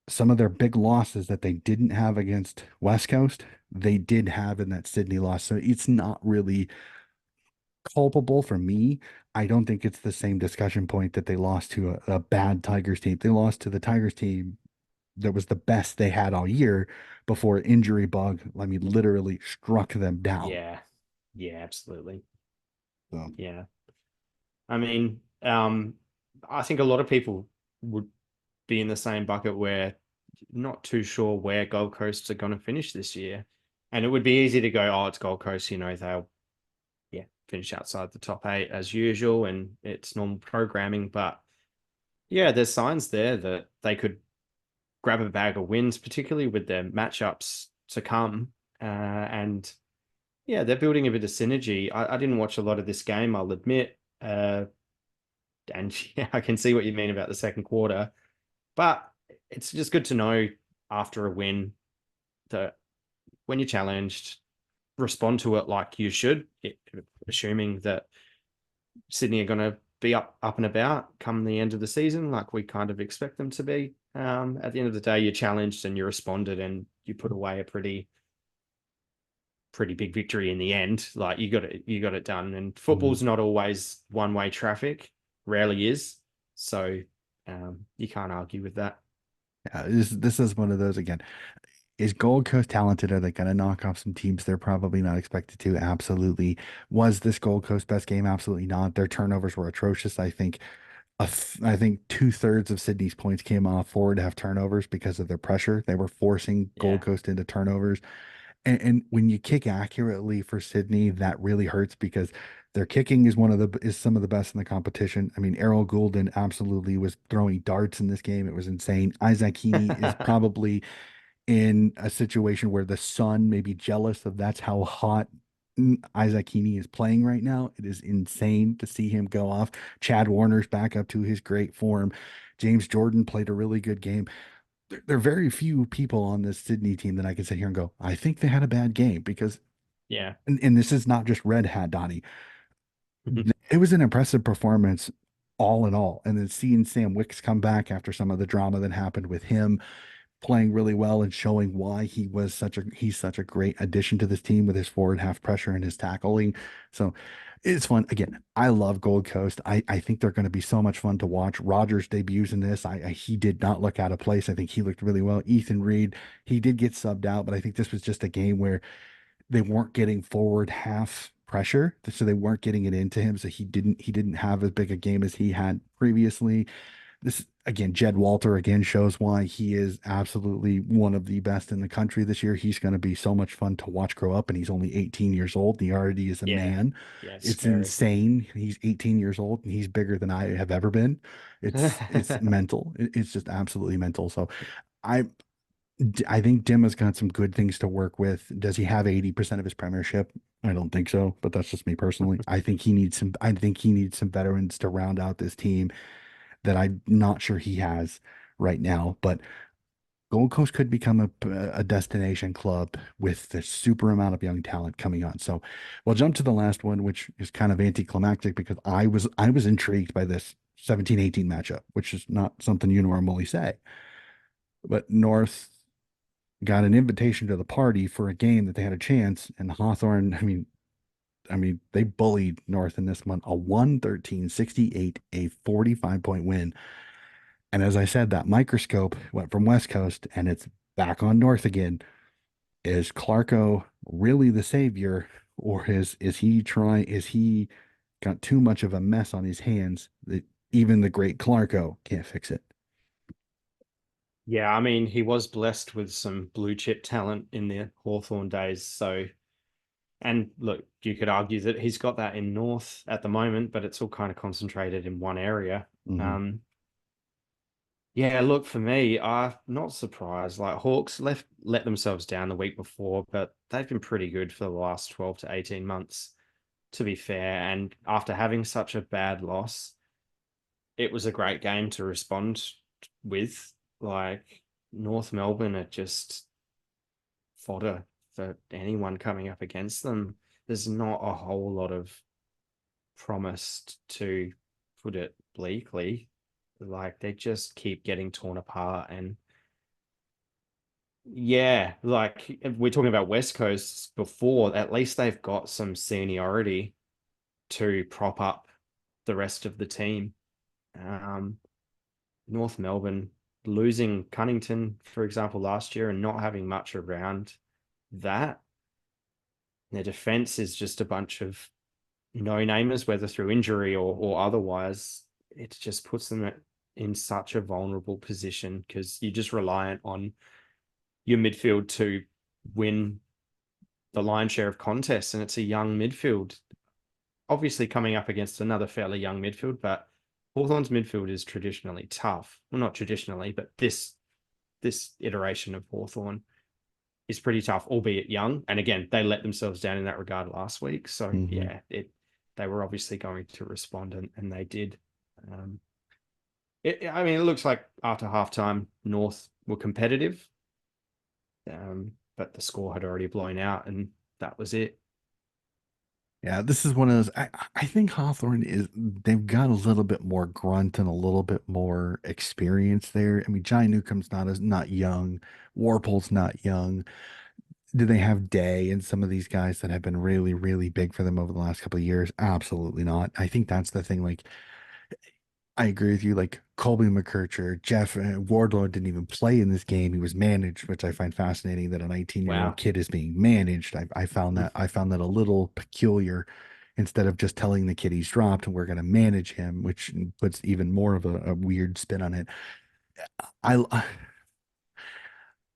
Some of their big losses that they didn't have against West Coast, they did have in that Sydney loss. So it's not really culpable for me. I don't think it's the same discussion point that they lost to a bad Tigers team. They lost to the Tigers team that was the best they had all year before injury bug, I mean, literally struck them down. Yeah. Yeah, absolutely. So, Yeah. I mean, I think a lot of people would be in the same bucket where not too sure where Gold Coast are going to finish this year. And it would be easy to go, oh, it's Gold Coast, they'll finish outside the top eight as usual and it's normal programming. But yeah, there's signs there that they could grab a bag of wins, particularly with their matchups to come. And yeah, they're building a bit of synergy. I didn't watch a lot of this game, I'll admit. And yeah, I can see what you mean about the second quarter. But it's just good to know after a win that when you're challenged, respond to it like you should, assuming that Sydney are going to be up and about come the end of the season, like we kind of expect them to be. At the end of the day, you're challenged and you responded and you put away a pretty big victory in the end. Like you got it done. And mhm. football's not always one way traffic, rarely is. So you can't argue with that. Yeah, this is one of those again. Is Gold Coast talented? Are they going to knock off some teams they're probably not expected to? Absolutely. Was this Gold Coast best game? Absolutely not. Their turnovers were atrocious. I think two-thirds of Sydney's points came off forward half turnovers because of their pressure. They were forcing Gold Yeah. Coast into turnovers. And when you kick accurately for Sydney, that really hurts because their kicking is some of the best in the competition. I mean, Errol Goulden absolutely was throwing darts in this game. It was insane. Isaac Heaney is probably in a situation where the sun may be jealous of that's how hot Isaac Heaney is playing right now. It is insane to see him go off. Chad Warner's back up to his great form. James Jordan played a really good game. There are very few people on this Sydney team that I can sit here and go, I think they had a bad game because, Yeah. and this is not just red hat, Donnie. It was an impressive performance all in all. And then seeing Sam Wicks come back after some of the drama that happened with him playing really well and showing why he's such a great addition to this team with his forward half pressure and his tackling. So it's fun. Again, I love Gold Coast. I think they're going to be so much fun to watch. Rogers debuts in this. He did not look out of place. I think he looked really well. Ethan Reed, he did get subbed out, but I think this was just a game where they weren't getting forward half pressure, so they weren't getting it into him. So he didn't have as big a game as he had previously. This again, Jed Walter again shows why he is absolutely one of the best in the country this year. He's going to be so much fun to watch grow up, and he's only 18 years old. He already is a Yeah. man. Yeah. It's It's scary. insane. He's 18 years old and he's bigger than I have ever been. It's mental. It's just absolutely mental. So I I think Dim has got some good things to work with. Does he have 80% of his premiership? I don't think so, but that's just me personally. I think he needs some veterans to round out this team that I'm not sure he has right now. But Gold Coast could become a destination club with the super amount of young talent coming on. So we'll jump to the last one, which is kind of anticlimactic because I was intrigued by this 17-18 matchup, which is not something you normally say. But North got an invitation to the party for a game that they had a chance, and Hawthorne, I mean, they bullied North in this one, a 113-68, a 45-point win. And as I said, that microscope went from West Coast and it's back on North again. Is Clarko really the savior, or is he got too much of a mess on his hands that even the great Clarko can't fix it? Yeah, I mean, he was blessed with some blue chip talent in the Hawthorn days. So, and look, you could argue that he's got that in North at the moment, but it's all kind of concentrated in one area. Hmm. Um, yeah, look, for me, I'm not surprised. Like Hawks let themselves down the week before, but they've been pretty good for the last 12 to 18 months, to be fair. And after having such a bad loss, it was a great game to respond with. Like North Melbourne are just fodder for anyone coming up against them. There's not a whole lot of promise, to put it bleakly. Like they just keep getting torn apart. And yeah, like if we're talking about West Coast before, at least they've got some seniority to prop up the rest of the team. Um, North Melbourne losing Cunnington, for example, last year and not having much around that. Their defense is just a bunch of no-namers, whether through injury or otherwise. It just puts them in such a vulnerable position because you're just reliant on your midfield to win the lion's share of contests, and it's a young midfield. Obviously, coming up against another fairly young midfield, but Hawthorn's midfield is traditionally tough. Well, not traditionally, but this iteration of Hawthorn is pretty tough, albeit young. And again, they let themselves down in that regard last week. So Hmm. yeah, they were obviously going to respond, and they did. Um, I mean, it looks like after halftime, North were competitive, but the score had already blown out, and that was it. Yeah, this is one of those. I think Hawthorne they've got a little bit more grunt and a little bit more experience there. I mean, Johnny Newcomb's not young, Warple's not young. Do they have Day and some of these guys that have been really, really big for them over the last couple of years? Absolutely not. I think that's the thing. Like, I agree with you. Like Colby McKercher, Jeff Wardlow didn't even play in this game. He was managed, which I find fascinating that a 19-year-old Wow. kid is being managed. I found that a little peculiar. Instead of just telling the kid he's dropped and we're going to manage him, which puts even more of a weird spin on it. I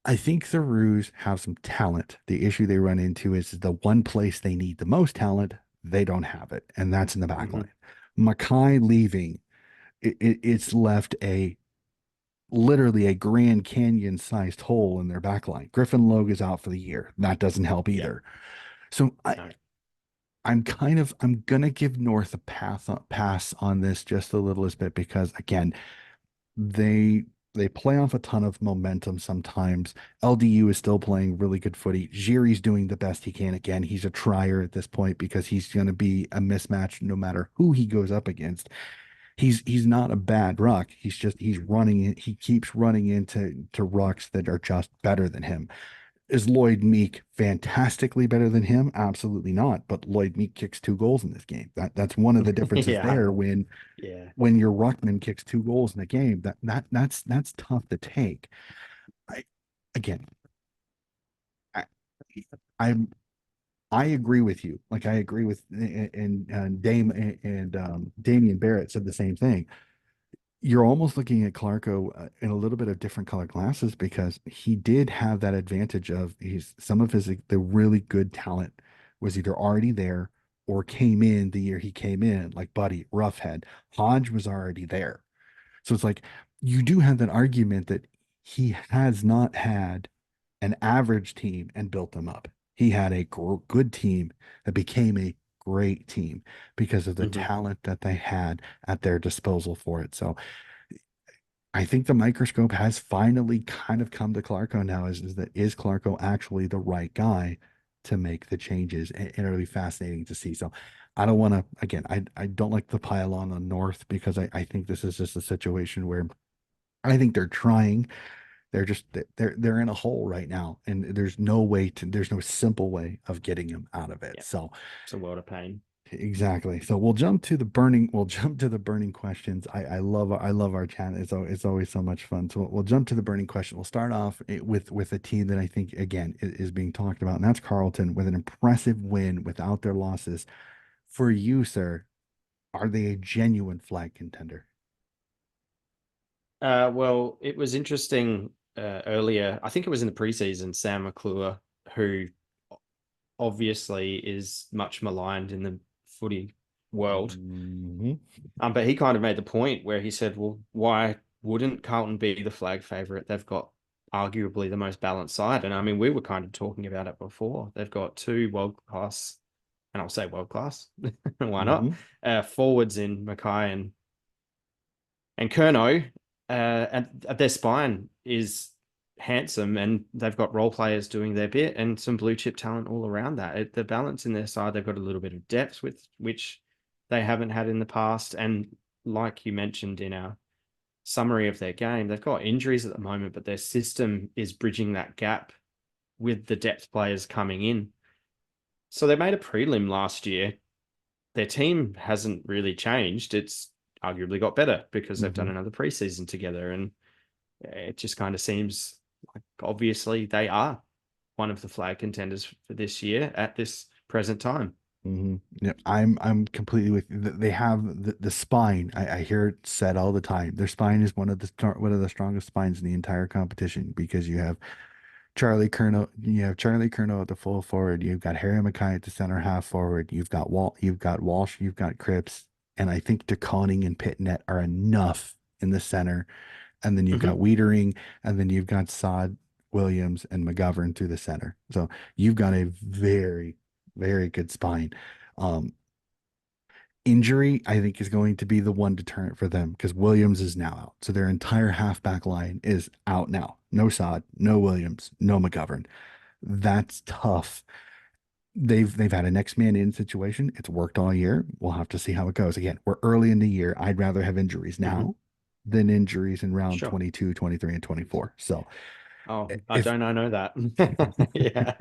I think the Roos have some talent. The issue they run into is the one place they need the most talent, they don't have it, and that's in the back Mm-hmm. line. Mackay leaving, it's left a literally a Grand Canyon sized hole in their back line. Griffin Logue is out for the year. That doesn't help Yeah. either. So No. I'm gonna give North a pass on this just a little bit because again, they they play off a ton of momentum sometimes. LDU is still playing really good footy. Jiri's doing the best he can. Again, he's a trier at this point because he's going to be a mismatch no matter who he goes up against. He's not a bad ruck. He's running. He keeps running into rucks that are just better than him. Is Lloyd Meek fantastically better than him? Absolutely not. But Lloyd Meek kicks 2 goals in this game. That's one of the differences Yeah, there yeah. when your ruckman kicks 2 goals in a game. That's tough to take. I again, I, I'm I agree with you. Like I agree with and Dame and Damian Barrett said the same thing. You're almost looking at Clarko in a little bit of different color glasses because he did have that advantage of he's some of his the really good talent was either already there or came in the year he came in, like Buddy, Roughhead. Hodge was already there. So it's like you do have that argument that he has not had an average team and built them up. He had a good team that became a great team because of the Hmm. talent that they had at their disposal for it. So I think the microscope has finally kind of come to Clarko now is that is Clarko actually the right guy to make the changes? And it'll be fascinating to see. So I don't want to, again, I don't like the pile on North because I think this is just a situation where I think they're trying. They're just they're in a hole right now, and there's no simple way of getting them out of it. Yeah, So it's a world of pain. exactly. So we'll jump to the burning questions. I love our chat. It's always so much fun. So we'll jump to the burning question. We'll start off with a team that I think again is being talked about, and that's Carlton with an impressive win without their losses. For you, sir, are they a genuine flag contender? Well, it was interesting earlier. I think it was in the preseason. Sam McClure, who obviously is much maligned in the footy world, Mhm. but he kind of made the point where he said, "Well, why wouldn't Carlton be the flag favorite? They've got arguably the most balanced side." And I mean, we were kind of talking about it before. They've got two world class, and I'll say world class. Why not? Mhm. Forwards in Mackay and Kerno, and their spine is handsome, and they've got role players doing their bit, and some blue chip talent all around that. The balance in their side, they've got a little bit of depth with which they haven't had in the past, and like you mentioned in our summary of their game, they've got injuries at the moment, but their system is bridging that gap with the depth players coming in. So they made a prelim last year. Their team hasn't really changed. It's arguably got better because they've done Mhm. another preseason together. And it just kind of seems like obviously they are one of the flag contenders for this year at this present time. Yeah, I'm completely with you. They have the spine. I hear it said all the time. Their spine is one of the strongest spines in the entire competition because you have Charlie Curnow at the full forward, you've got Harry Mackay at the center half forward, you've got Walsh, you've got Cripps, and I think DeConning and Pitnet are enough in the center. And then you've got Mm-hmm. Wiedering, and then you've got Sod, Williams, and McGovern through the center. So you've got a very, very good spine. Um, Injury, I think, is going to be the one deterrent for them because Williams is now out. So their entire halfback line is out now. No Sod, no Williams, no McGovern. That's tough. They've had a next man in situation. It's worked all year. We'll have to see how it goes. Again, we're early in the year. I'd rather have injuries Mm-hmm. now than injuries in round Sure. 22, 23, and 24. So Oh, if I know that. Yeah.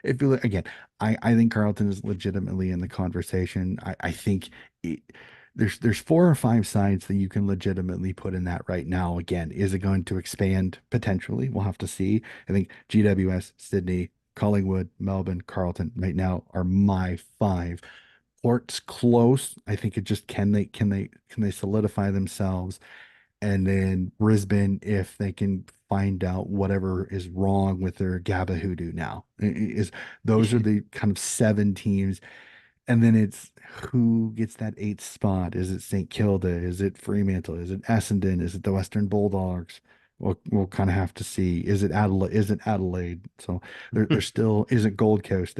if you look again, I think Carlton is legitimately in the conversation. I think it, there's 4 or 5 sides that you can legitimately put in that right now. Again, is it going to expand potentially? We'll have to see. I think GWS, Sydney, Collingwood, Melbourne, Carlton right now are my 5. Port's close. I think it just can they solidify themselves, and then Brisbane if they can find out whatever is wrong with their GABA hoodoo now. Is those are the kind of 7 teams, and then it's who gets that 8th spot? Is it St. Kilda? Is it Fremantle? Is it Essendon? Is it the Western Bulldogs? we'll kind of have to see. Is it Adelaide? Is it Adelaide? So there still isn't Gold Coast.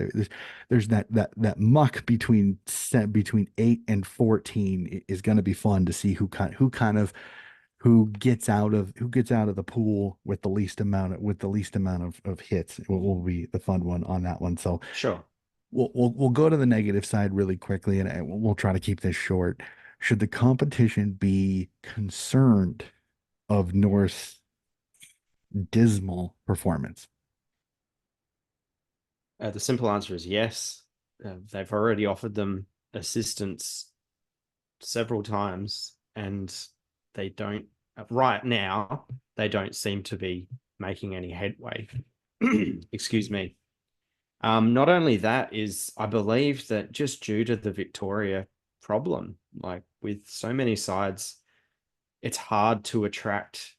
There's that muck between 8 and 14 is going to be fun to see who gets out of the pool with the least amount of hits. It will be the fun one on that one. So Sure. we'll go to the negative side really quickly, and we'll try to keep this short. Should the competition be concerned of North's dismal performance? The simple answer is yes. They've already offered them assistance several times, and they don't, right now, they don't seem to be making any headway. Excuse me. Not only that is, I believe that just due to the Victoria problem, like with so many sides, it's hard to attract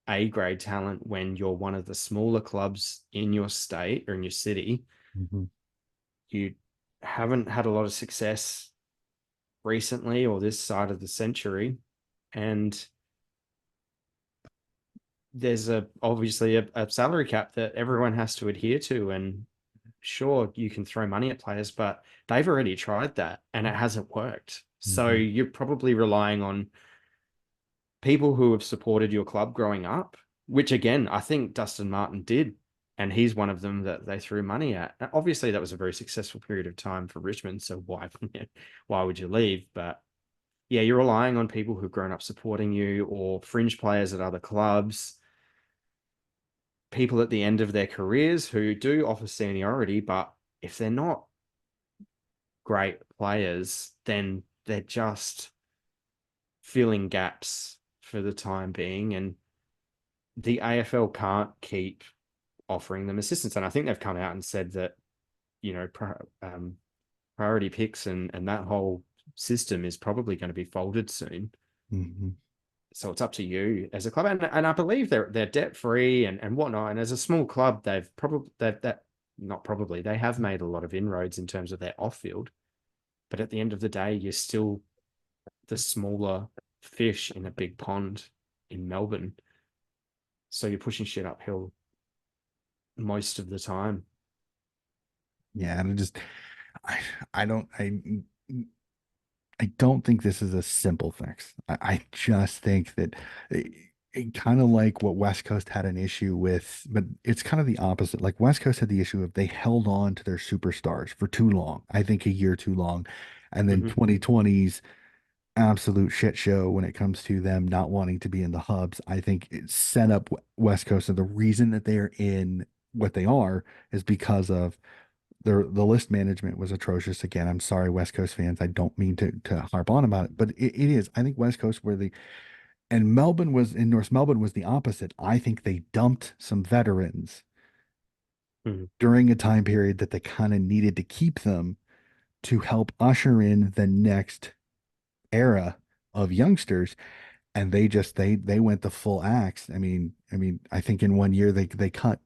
A grade talent when you're one of the smaller clubs in your state or in your city. Mhm. You haven't had a lot of success recently or this side of the century. And there's obviously a salary cap that everyone has to adhere to. And sure, you can throw money at players, but they've already tried that and it hasn't worked. So Mhm. you're probably relying on people who have supported your club growing up, which again, I think Dustin Martin did. And he's one of them that they threw money at. Obviously, that was a very successful period of time for Richmond. So why would you leave? But yeah, you're relying on people who've grown up supporting you or fringe players at other clubs, people at the end of their careers who do offer seniority, but if they're not great players, then they're just filling gaps for the time being. And the AFL can't keep offering them assistance. And I think they've come out and said that, you know, priority picks and that whole system is probably going to be folded soon. Mhm. So it's up to you as a club. And I believe they're debt free and whatnot. And as a small club, they've probably that not probably they have made a lot of inroads in terms of their off field. But at the end of the day, you're still the smaller fish in a big pond in Melbourne. So you're pushing shit uphill most of the time. Yeah, and I, I don't, I don't think this is a simple fix. I just think that kind of like what West Coast had an issue with, but it's kind of the opposite. Like West Coast had the issue of they held on to their superstars for too long. I think a year too long. And then Mm-hmm. 2020's absolute shit show when it comes to them not wanting to be in the hubs. I think it set up West Coast. And the reason that they're in what they are is because of the list management was atrocious. Again, I'm sorry, West Coast fans. I don't mean to harp on about it, but it is. I think West Coast were the and Melbourne was in North Melbourne was the opposite. I think they dumped some veterans Mm-hmm. during a time period that they kind of needed to keep them to help usher in the next era of youngsters. And they went the full axe. I think in one year they cut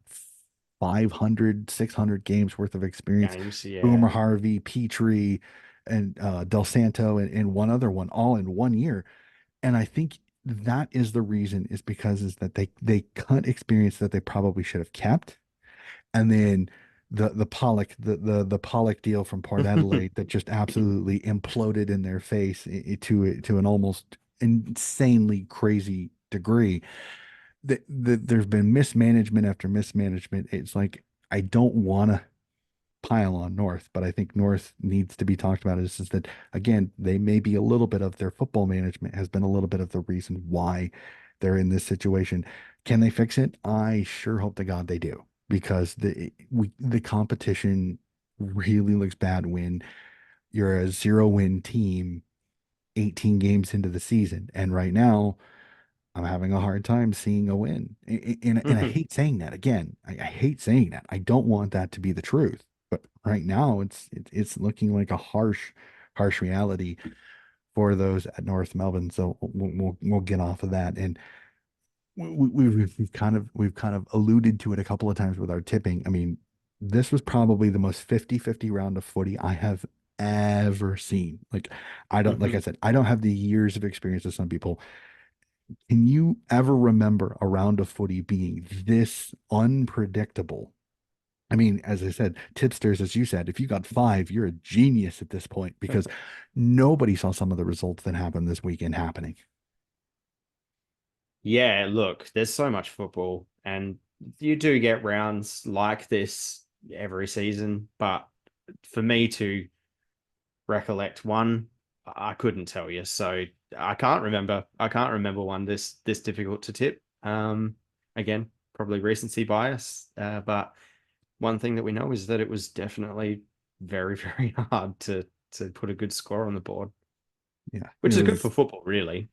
500, 600 games worth of experience. Games, yeah. Boomer Harvey, Petrie, and Del Santo, and one other one, all in one year. And I think that is the reason is because is that they cut experience that they probably should have kept. And then the Pollock deal from Port Adelaide that just absolutely imploded in their face to an almost insanely crazy degree. There's been mismanagement after mismanagement. It's like I don't want to pile on North, but I think North needs to be talked about is that again, they may be a little bit of their football management has been a little bit of the reason why they're in this situation. Can they fix it? I sure hope to God they do because the competition really looks bad when you're a 0-win team 18 games into the season. And right now, I'm having a hard time seeing a win. And I hate saying that again. I hate saying that. I don't want that to be the truth. But right now, it's looking like a harsh reality for those at North Melbourne. So we'll get off of that. And we've kind of alluded to it a couple of times with our tipping. I mean, this was probably the most 50-50 round of footy I have ever seen. Like I don't like I said, I don't have the years of experience of some people. Can you ever remember a round of footy being this unpredictable? I mean, as I said, tipsters, as you said, if you got five, you're a genius at this point because nobody saw some of the results that happened this weekend happening. Yeah, look, there's so much football, and you do get rounds like this every season. But for me to recollect one, I couldn't tell you. So I can't remember. I can't remember one this difficult to tip. Again, probably recency bias. But one thing that we know is that it was definitely very, very hard to put a good score on the board, Yeah, it which is good for was. football, really.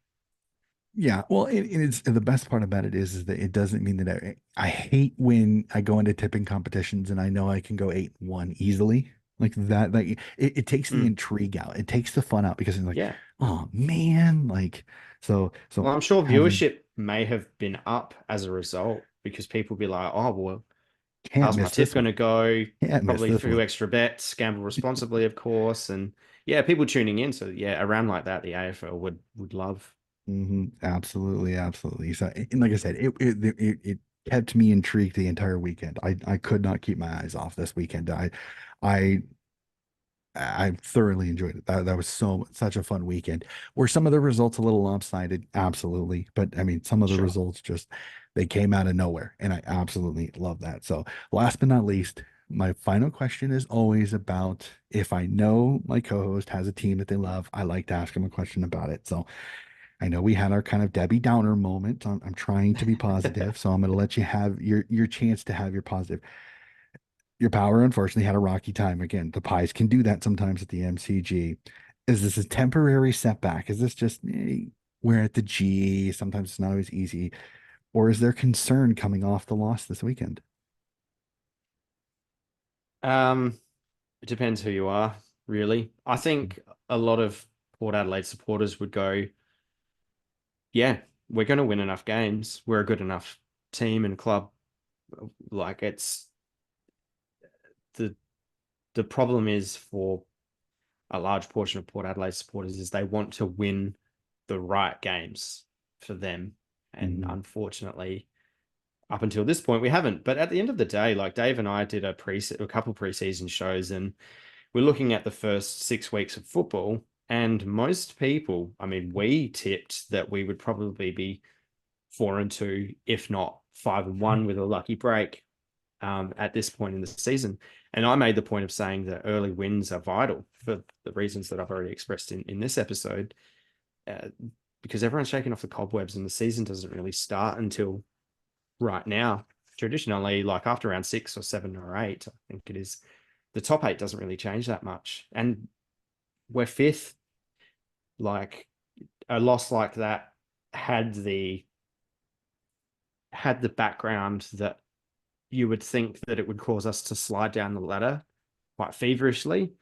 Yeah, well, it's the best part about it is that it doesn't mean that I hate when I go into tipping competitions and I know I can go 8-1 easily like that. Like it takes the Mm, intrigue out. It takes the fun out because it's like, yeah. oh man, like so Well, I'm sure having viewership may have been up as a result because people be like, oh, well, can't how's my miss tip this going one. to go? Can't miss Probably this few one. extra bets, gamble responsibly, of course. And yeah, people tuning in. So yeah, around like that, the AFL would love. Absolutely, absolutely. So, and like I said, it kept me intrigued the entire weekend. I could not keep my eyes off this weekend. I I thoroughly enjoyed it. That was such a fun weekend. Were some of the results a little lopsided? Absolutely. But I mean, some of the Sure. results just they came out of nowhere, and I absolutely love that. So, last but not least, my final question is always about if I know my co-host has a team that they love, I like to ask him a question about it. So, I know we had our kind of Debbie Downer moment. I'm trying to be positive, so I'm going to let you have your chance to have your positive. Your power unfortunately had a rocky time again. The Pies can do that sometimes at the MCG. Is this a temporary setback? Is this just we're at the G? Sometimes it's not always easy, or is there concern coming off the loss this weekend? Um, it depends who you are, really. I think a lot of Port Adelaide supporters would go, yeah, we're going to win enough games. We're a good enough team and club. Like it's the the problem is for a large portion of Port Adelaide supporters is they want to win the right games for them. And Mhm. unfortunately, up until this point, we haven't. But at the end of the day, like Dave and I did a couple preseason shows, and we're looking at the first 6 weeks of football. And most people, I mean, we tipped that we would probably be 4-2, if not 5-1 with a lucky break at this point in the season. And I made the point of saying that early wins are vital for the reasons that I've already expressed in this episode, uh, because everyone's shaking off the cobwebs and the season doesn't really start until right now. Traditionally, like after round 6 or 7 or 8, I think it is, the top 8 doesn't really change that much. And we're fifth. Like a loss like that had the background that you would think that it would cause us to slide down the ladder quite feverishly.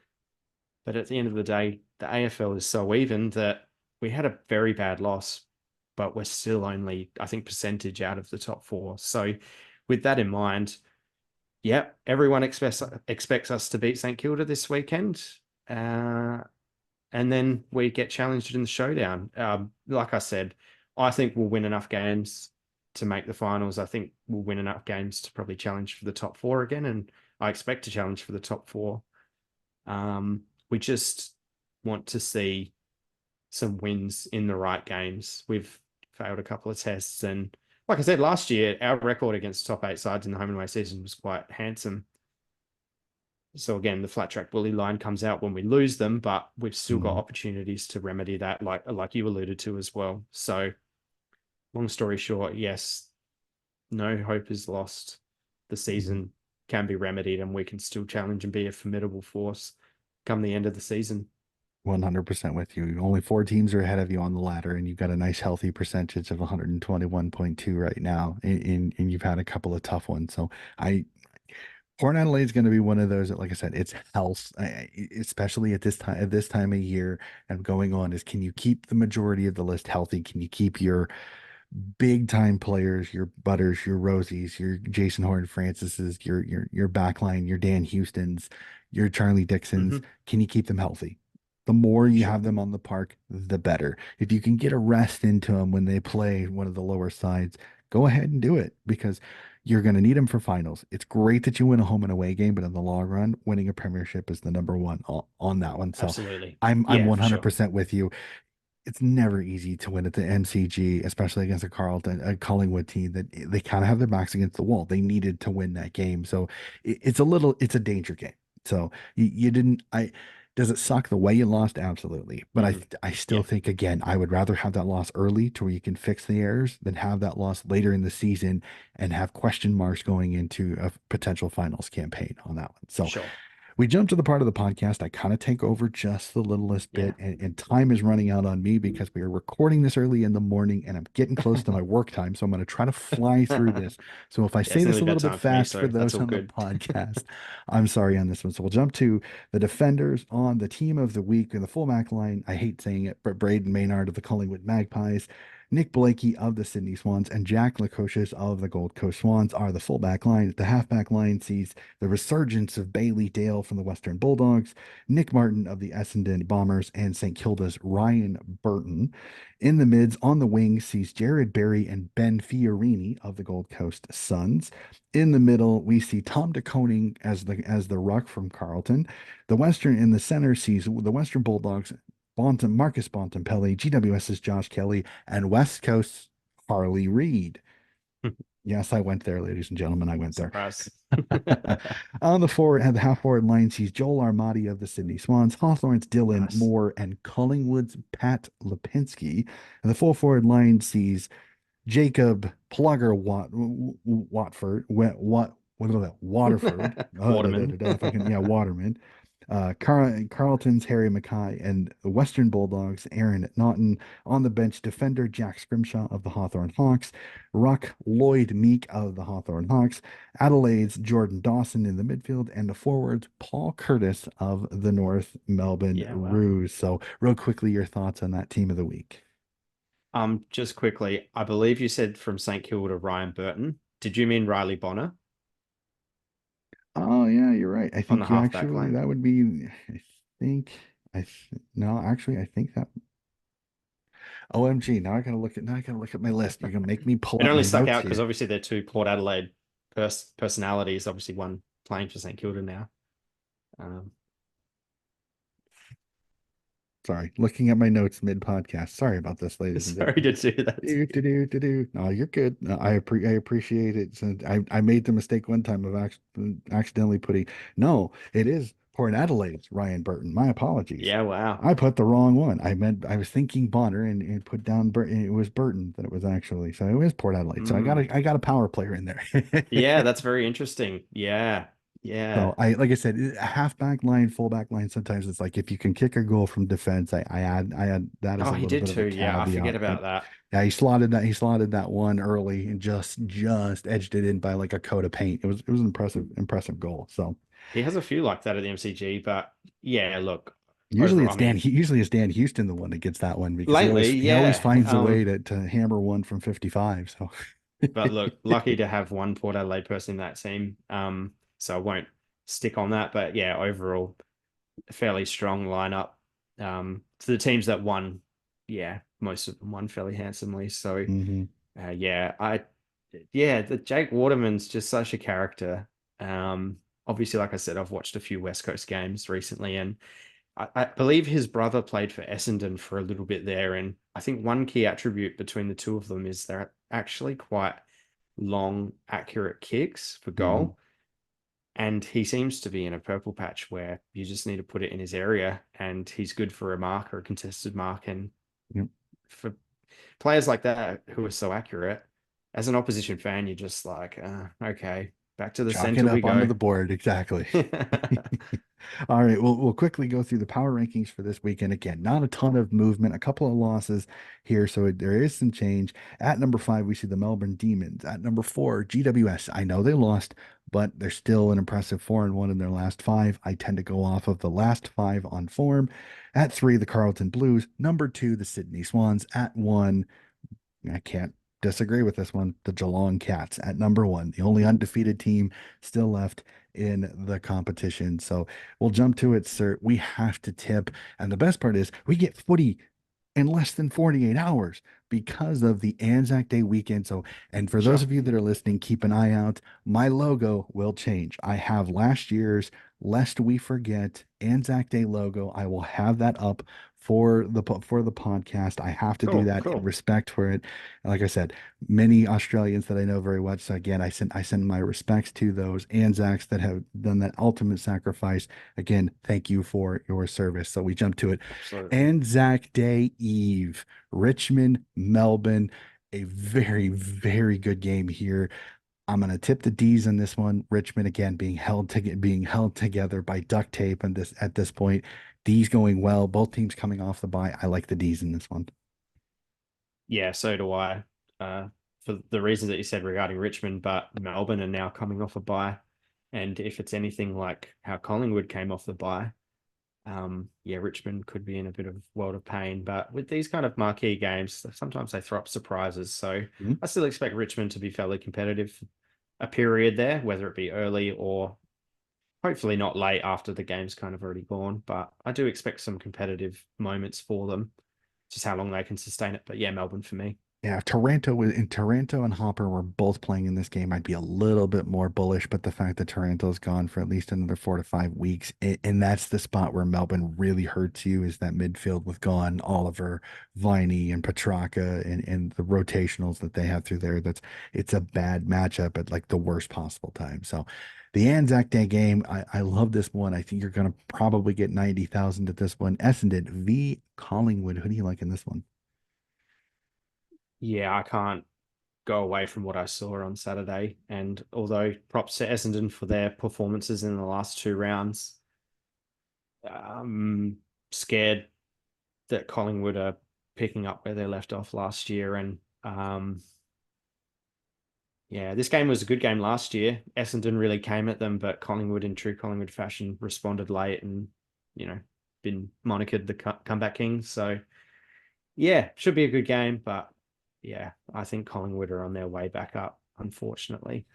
But at the end of the day, the AFL is so even that we had a very bad loss, but we're still only, I think, percentage out of the top four. So with that in mind, yeah, everyone expects us to beat St Kilda this weekend. Uh, and then we get challenged in the showdown. Like I said, I think we'll win enough games to make the finals. I think we'll win enough games to probably challenge for the top four again, and I expect to challenge for the top four. We just want to see some wins in the right games. We've failed a couple of tests, and like I said last year, our record against top 8 sides in the home and away season was quite handsome. So again, the flat track bully line comes out when we lose them, but we've still got Mhm. opportunities to remedy that, like you alluded to as well. So long story short, yes, no hope is lost. The Mhm. season can be remedied, and we can still challenge and be a formidable force come the end of the season. 100% with you. Only four teams are ahead of you on the ladder, and you've got a nice healthy percentage of 121.2 right now. And you've had a couple of tough ones. So I Port Adelaide is going to be one of those that, like I said, it's health, especially at this time of year and going on. Is can you keep the majority of the list healthy? Can you keep your big time players, your Butters, your Rosies, your Jason Horn Francis's, your backline, your Dan Houston's, your Charlie Dixon's? Mm-hmm. Can you keep them healthy? The more you have Sure. them on the park, the better. If you can get a rest into them when they play one of the lower sides, go ahead and do it because you're going to need them for finals. It's great that you win a home and away game, but in the long run, winning a premiership is the number one on that one. So Absolutely. I'm Yeah, for sure. 100% with you. It's never easy to win at the MCG, especially against a Collingwood team that they kind of have their backs against the wall. They needed to win that game. So it's a danger game. So you didn't, does it suck the way you lost? Absolutely. But Hmm. I still Yeah, think, again, I would rather have that loss early to where you can fix the errors than have that loss later in the season and have question marks going into a potential finals campaign on that one. So sure. we jump to the part of the podcast. I kind of take over just the littlest Yeah. bit, and time is running out on me because we are recording this early in the morning and I'm getting close to my work time. So I'm going to try to fly through this. So if I Yeah, say it's this nearly a little bit bedtime for me, fast for so that's those all on the good. podcast, I'm sorry on this one. So we'll jump to the defenders on the team of the week in the fullback line. I hate saying it, but Braden Maynard of the Collingwood Magpies, Nick Blakey of the Sydney Swans, and Jack Lukosius of the Gold Coast Swans are the fullback line. The halfback line sees the resurgence of Bailey Dale from the Western Bulldogs, Nick Martin of the Essendon Bombers, and St. Kilda's Ryan Burton. In the mids, on the wing, sees Jared Berry and Ben Fiorini of the Gold Coast Suns. In the middle, we see Tom DeConing as the ruck from Carlton. The Western in the center sees the Western Bulldogs, Marcus Bontempelli, GWS's Josh Kelly, and West Coast Harley Reid. Yes, I went there, ladies and gentlemen. I went there. Surprise. On the forward and the half forward line sees Joel Armati of the Sydney Swans, Hawthorne's Dylan Nice. Moore, and Collingwood's Pat Lipinski. And the full forward line sees Jacob Plugger Watford, what is that? Waterford. Waterman. If I can, yeah, Waterman. Carlton's Harry Mackay and the Western Bulldogs, Aaron Naughton. On the bench, defender Jack Scrimshaw of the Hawthorn Hawks, Ruck Lloyd Meek of the Hawthorn Hawks, Adelaide's Jordan Dawson in the midfield, and the forwards Paul Curtis of the North Melbourne Yeah, wow. Roos. So, real quickly, your thoughts on that team of the week? Just quickly, I believe you said from St. Kilda Ryan Burton. Did you mean Riley Bonner Oh yeah, you're right. I on the think you halfback actually line? that would be. Think no, actually, I think that. OMG! Now I gotta look at my list. You're gonna make me pull It up only my stuck notes out because here. obviously they're two Port Adelaide personalities. Obviously, one playing for St. Kilda now. Um, Sorry, looking at my notes mid podcast. Sorry about this, ladies and sorry gentlemen. to do that. No, you're good. No, I appreciate it. So I made the mistake one time of accidentally putting. No, it is Port Adelaide's Ryan Burton. My apologies. Yeah, wow. I put the wrong one. I was thinking Bonner and put down Burton. It was Burton that it was actually. So it was Port Adelaide. So Mm. I got a power player in there. Yeah, that's very interesting. Yeah, So yeah. like I said, a halfback line, fullback line. Sometimes it's like if you can kick a goal from defense, I add that as Oh, a he little did bit of a too. Yeah, I forget caveat. But about that. yeah, he slotted that one early and just edged it in by like a coat of paint. It was an impressive goal. So He has a few like that at the MCG, but yeah, look, usually over. it's I mean, usually it's Dan Houston the one that gets that one because lately, he always yeah. finds a way to hammer one from 55. So But look, lucky to have one Port Adelaide person in that team. So I won't stick on that. But yeah, overall, a fairly strong lineup. To the teams that won, yeah, most of them won fairly handsomely. So mhm. yeah, the Jake Waterman's just such a character. Obviously, like I said, I've watched a few West Coast games recently, and I believe his brother played for Essendon for a little bit there. And I think one key attribute between the two of them is they're actually quite long, accurate kicks for Mhm. goal. And he seems to be in a purple patch where you just need to put it in his area, and he's good for a mark or a contested mark. And Yep. for players like that who are so accurate, as an opposition fan, you're just like, okay, back to the Chalk it center we up onto go. the board. Exactly. All right, we'll quickly go through the power rankings for this weekend. Again, not a ton of movement, a couple of losses here, so there is some change. At number 5, we see the Melbourne Demons. At number 4, GWS. I know they lost, but they're still an impressive 4-1 in their last 5. I tend to go off of the last 5 on form. At 3, the Carlton Blues. Number 2, the Sydney Swans. At 1, I can't disagree with this one. The Geelong Cats at number one, the only undefeated team still left in the competition. So we'll jump to it, sir. We have to tip. And the best part is we get footy in less than 48 hours because of the Anzac Day weekend. So, and for those Sure. of you that are listening, keep an eye out. My logo will change. I have last year's Lest We Forget Anzac Day logo. I will have that up for the podcast. I have to do Cool. that in Cool. respect for it. Like I said, many Australians that I know very well. So again, I send my respects to those Anzacs that have done that ultimate sacrifice. Again, thank you for your service. So we jump to it. Absolutely. Anzac Day Eve, Richmond, Melbourne, a very, very good game here. I'm going to tip the D's in this one. Richmond again being held together by duct tape and this at this point. D's going well. Both teams coming off the bye. I like the D's in this one. Yeah, so do I. Uh, for the reasons that you said regarding Richmond, but Melbourne are now coming off a bye. And if it's anything like how Collingwood came off the bye, yeah, Richmond could be in a bit of world of pain. But with these kind of marquee games, sometimes they throw up surprises. So Mhm. I still expect Richmond to be fairly competitive a period there, whether it be early or hopefully not late after the game's kind of already gone. But I do expect some competitive moments for them, just how long they can sustain it. But yeah, Melbourne for me. Yeah, if Taranto and Hopper were both playing in this game, I'd be a little bit more bullish. But the fact that Taranto's gone for at least another 4 to 5 weeks, and that's the spot where Melbourne really hurts you is that midfield with Gone, Oliver, Viney, and Petrarca, and the rotationals that they have through there. It's a bad matchup at like the worst possible time. So the Anzac Day game, I love this one. I think you're gonna probably get 90,000 at this one. Essendon v Collingwood. Who do you like in this one? Yeah, I can't go away from what I saw on Saturday. And although props to Essendon for their performances in the last two rounds, I'm scared that Collingwood are picking up where they left off last year. And yeah, this game was a good game last year. Essendon really came at them, but Collingwood, in true Collingwood fashion, responded late and, you know, been monikered the comeback kings. So yeah, should be a good game. But yeah, I think Collingwood are on their way back up, unfortunately.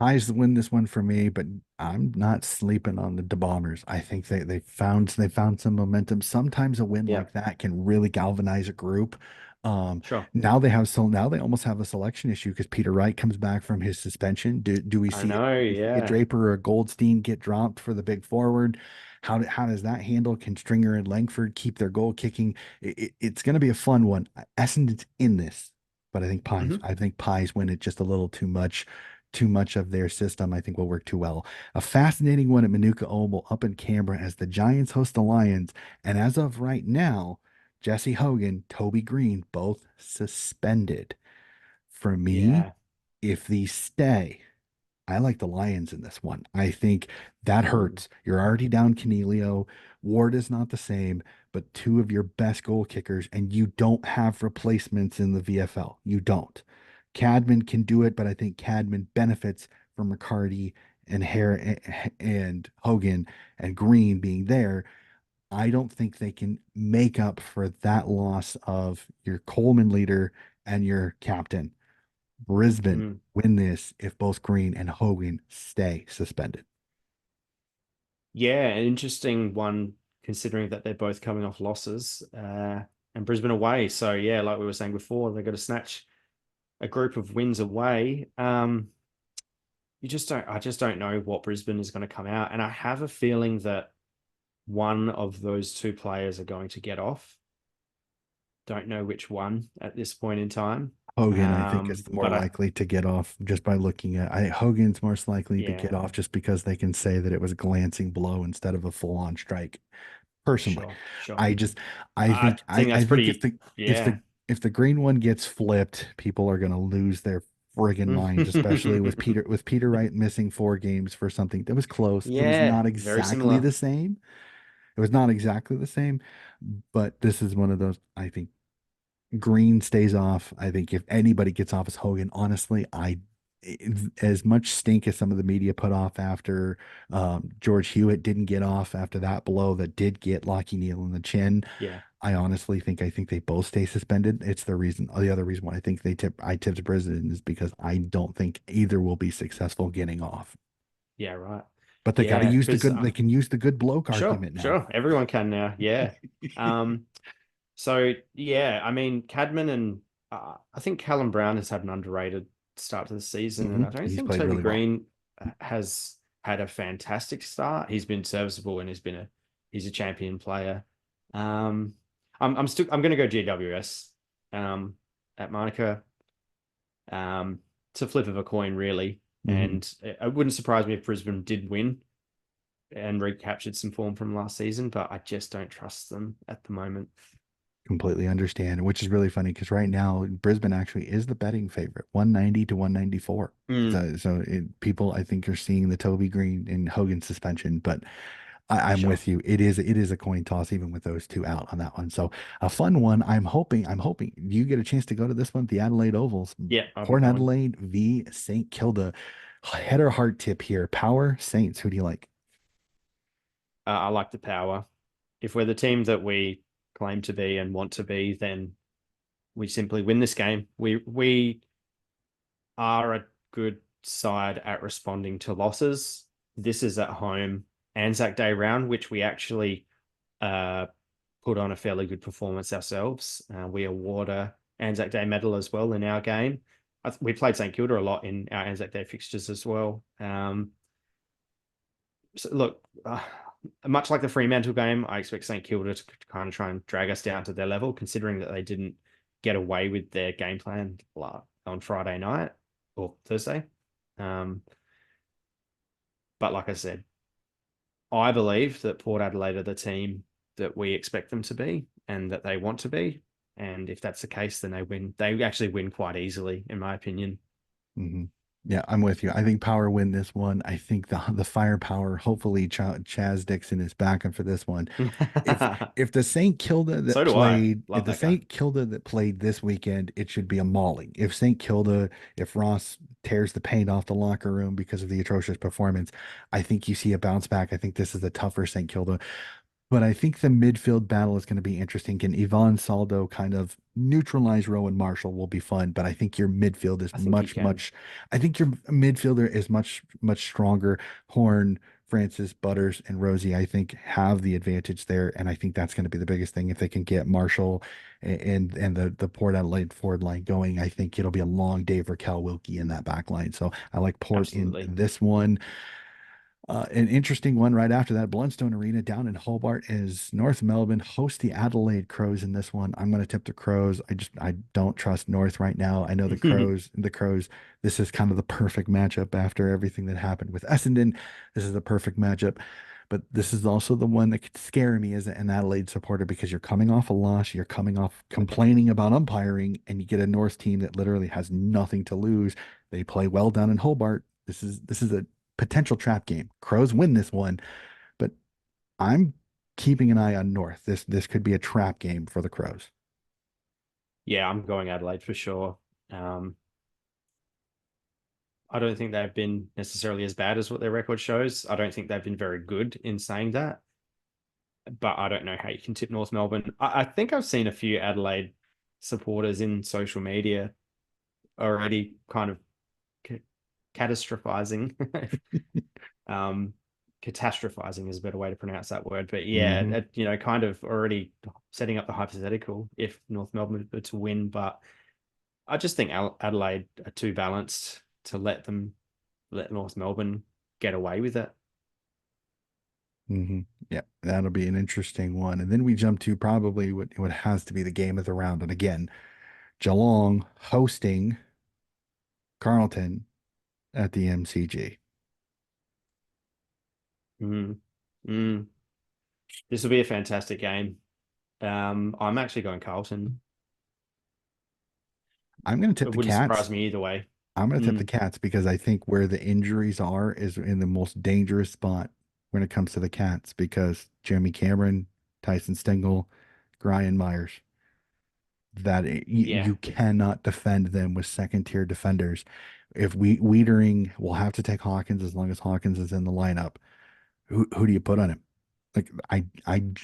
Eyes win this one for me, but I'm not sleeping on the Bombers. I think they found some momentum. Sometimes a win Yeah, like that can really galvanize a group. sure. Now they almost have a selection issue because Peter Wright comes back from his suspension. Do we I see know. we see a Yeah. Draper or a Goldstein get dropped for the big forward? How does that handle? Can Stringer and Langford keep their goal kicking? It's going to be a fun one. Essendon's in this, but Hmm. I think Pies win it just a little too much of their system, I think will work too well. A fascinating one at Manuka Oval up in Canberra as the Giants host the Lions. And as of right now, Jesse Hogan, Toby Green, both suspended. For me, Yeah. if these stay, I like the Lions in this one. I think that Mm. hurts. You're already down Canelio. Ward is not the same, but two of your best goal kickers, and you don't have replacements in the VFL. You don't. Cadman can do it, but I think Cadman benefits from McCarty and Hare and Hogan and Green being there. I don't think they can make up for that loss of your Coleman leader and your captain. Brisbane Mm. win this if both Green and Hogan stay suspended. Yeah, an interesting one considering that they're both coming off losses and Brisbane away. So yeah, like we were saying before, they've got to snatch a group of wins away. I just don't know what Brisbane is going to come out. And I have a feeling that one of those two players are going to get off. Don't know which one at this point in time. Hogan, I think, is more But I, likely to get off just by looking at. Hogan's most likely to get yeah, off just because they can say that it was a glancing blow instead of a full-on strike. Personally, sure, sure. I just, I I think, think I that's think if pretty, the if yeah. the if the green one gets flipped, people are gonna lose their friggin' minds, especially with Peter Wright missing 4 games for something that was close. It was Yeah, not very exactly similar. the same. It was not exactly the same, but this is one of those. I think Green stays off. I think if anybody gets off as Hogan, honestly, as much stink as some of the media put off after George Hewitt didn't get off after that blow that did get Lockie Neal in the chin. Yeah. I honestly think I think they both stay suspended. It's the other reason why I tipped Brisbane is because I don't think either will be successful getting off. Yeah, right. But they got to Yeah, use the because good. They can use the good bloke sure, argument now. sure, everyone can now. Yeah. Um, so yeah, I mean, Cadman and I think Callum Brown has had an underrated start to the season, and I don't He's think played Toby really well. Green has had a fantastic start. He's been serviceable and he's a champion player. Um, I'm going to go GWS um, at Monica. It's a flip of a coin, really, Hmm. and it wouldn't surprise me if Brisbane did win and recaptured some form from last season, but I just don't trust them at the moment. Completely understand, which is really funny because right now Brisbane actually is the betting favorite, 190 to 194. Mm, People I think are seeing the Toby Green and Hogan suspension, but I'm sure. with you. It is a coin toss even with those two out on that one. So a fun one. I'm hoping you get a chance to go to this one, the Adelaide Ovals, Yeah, I'll be Port going. Adelaide v St Kilda. Head or heart tip here. Power Saints. Who do you like? I like the power. If we're the team that we claim to be and want to be, then we simply win this game. We are a good side at responding to losses. This is at home Anzac Day round, which we actually uh, put on a fairly good performance ourselves. We award a Anzac Day medal as well in our game. We played St Kilda a lot in our Anzac Day fixtures as well. So look, much like the Fremantle game, I expect St Kilda to kind of try and drag us down to their level, considering that they didn't get away with their game plan on Friday night or Thursday. Um, but like I said, I believe that Port Adelaide are the team that we expect them to be and that they want to be. And if that's the case, then they win. They actually win quite easily, in my opinion. Hmm. Yeah, I'm with you. I think Power win this one. I think the firepower. Hopefully, Chaz Dixon is backing for this one. If if the St. Kilda So that do I. played, if Love the that guy. St. Kilda that played this weekend, it should be a mauling. If Ross tears the paint off the locker room because of the atrocious performance, I think you see a bounce back. I think this is a tougher St. Kilda. But I think the midfield battle is going to be interesting. Can Yvonne Saldo kind of neutralize Rowan Marshall will be fun, but I think your midfield is I think he much, can. much, I think your midfielder is much, much stronger. Horn, Francis, Butters, and Rosie, I think, have the advantage there. And I think that's going to be the biggest thing. If they can get Marshall and the Port Adelaide forward line going, I think it'll be a long day for Cal Wilkie in that back line. So I like Port in Absolutely. this one. An interesting one right after that, Blundstone Arena down in Hobart is North Melbourne host the Adelaide Crows in this one. I'm going to tip the Crows. I don't trust North right now. I know the Crows. This is kind of the perfect matchup after everything that happened with Essendon. This is the perfect matchup. But this is also the one that could scare me as an Adelaide supporter because you're coming off a loss, you're coming off complaining about umpiring, and you get a North team that literally has nothing to lose. They play well down in Hobart. This is a potential trap game. Crows win this one, but I'm keeping an eye on North. This could be a trap game for the Crows. Yeah, I'm going Adelaide for sure. Um, I don't think they've been necessarily as bad as what their record shows. I don't think they've been very good in saying that, but I don't know how you can tip North Melbourne. I think I've seen a few Adelaide supporters in social media already kind of ca- catastrophizing. um, Catastrophizing is a better way to pronounce that word. But yeah, Hmm. kind of already setting up the hypothetical if North Melbourne were to win. But I just think Adelaide are too balanced to let North Melbourne get away with it. Hmm. Yeah, that'll be an interesting one. And then we jump to probably what has to be the game of the round. And again, Geelong hosting Carlton at the MCG. Mm. Mm. This will be a fantastic game. I'm actually going Carlton. I'm going to tip It the wouldn't surprise Cats. me either way. I'm going to tip the Mm. Cats because I think where the injuries are is in the most dangerous spot when it comes to the Cats because Jeremy Cameron, Tyson Stengel, Brian Myers, Yeah. you cannot defend them with second tier defenders. If Wiedering will have to take Hawkins as long as Hawkins is in the lineup, who do you put on him? Like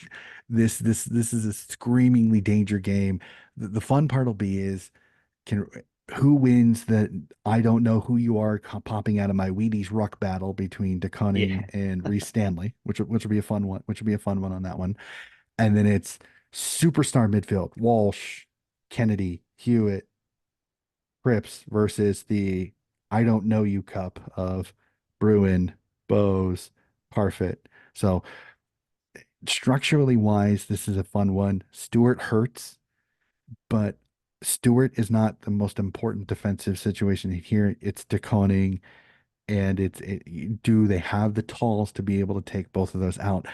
this is a screamingly danger game. The fun part will be is can who wins that I don't know who you are popping out of my Wheaties ruck battle between Yeah. DeCunning and Reece Stanley, which will be a fun one, which will be a fun one on that one. And then it's superstar midfield, Walsh, Kennedy, Hewitt, Cripps versus the I don't know you cup of Bruin, Bose, Parfit. So structurally wise, this is a fun one. Stewart hurts, but Stewart is not the most important defensive situation here. It's DeConing, and do they have the talls to be able to take both of those out?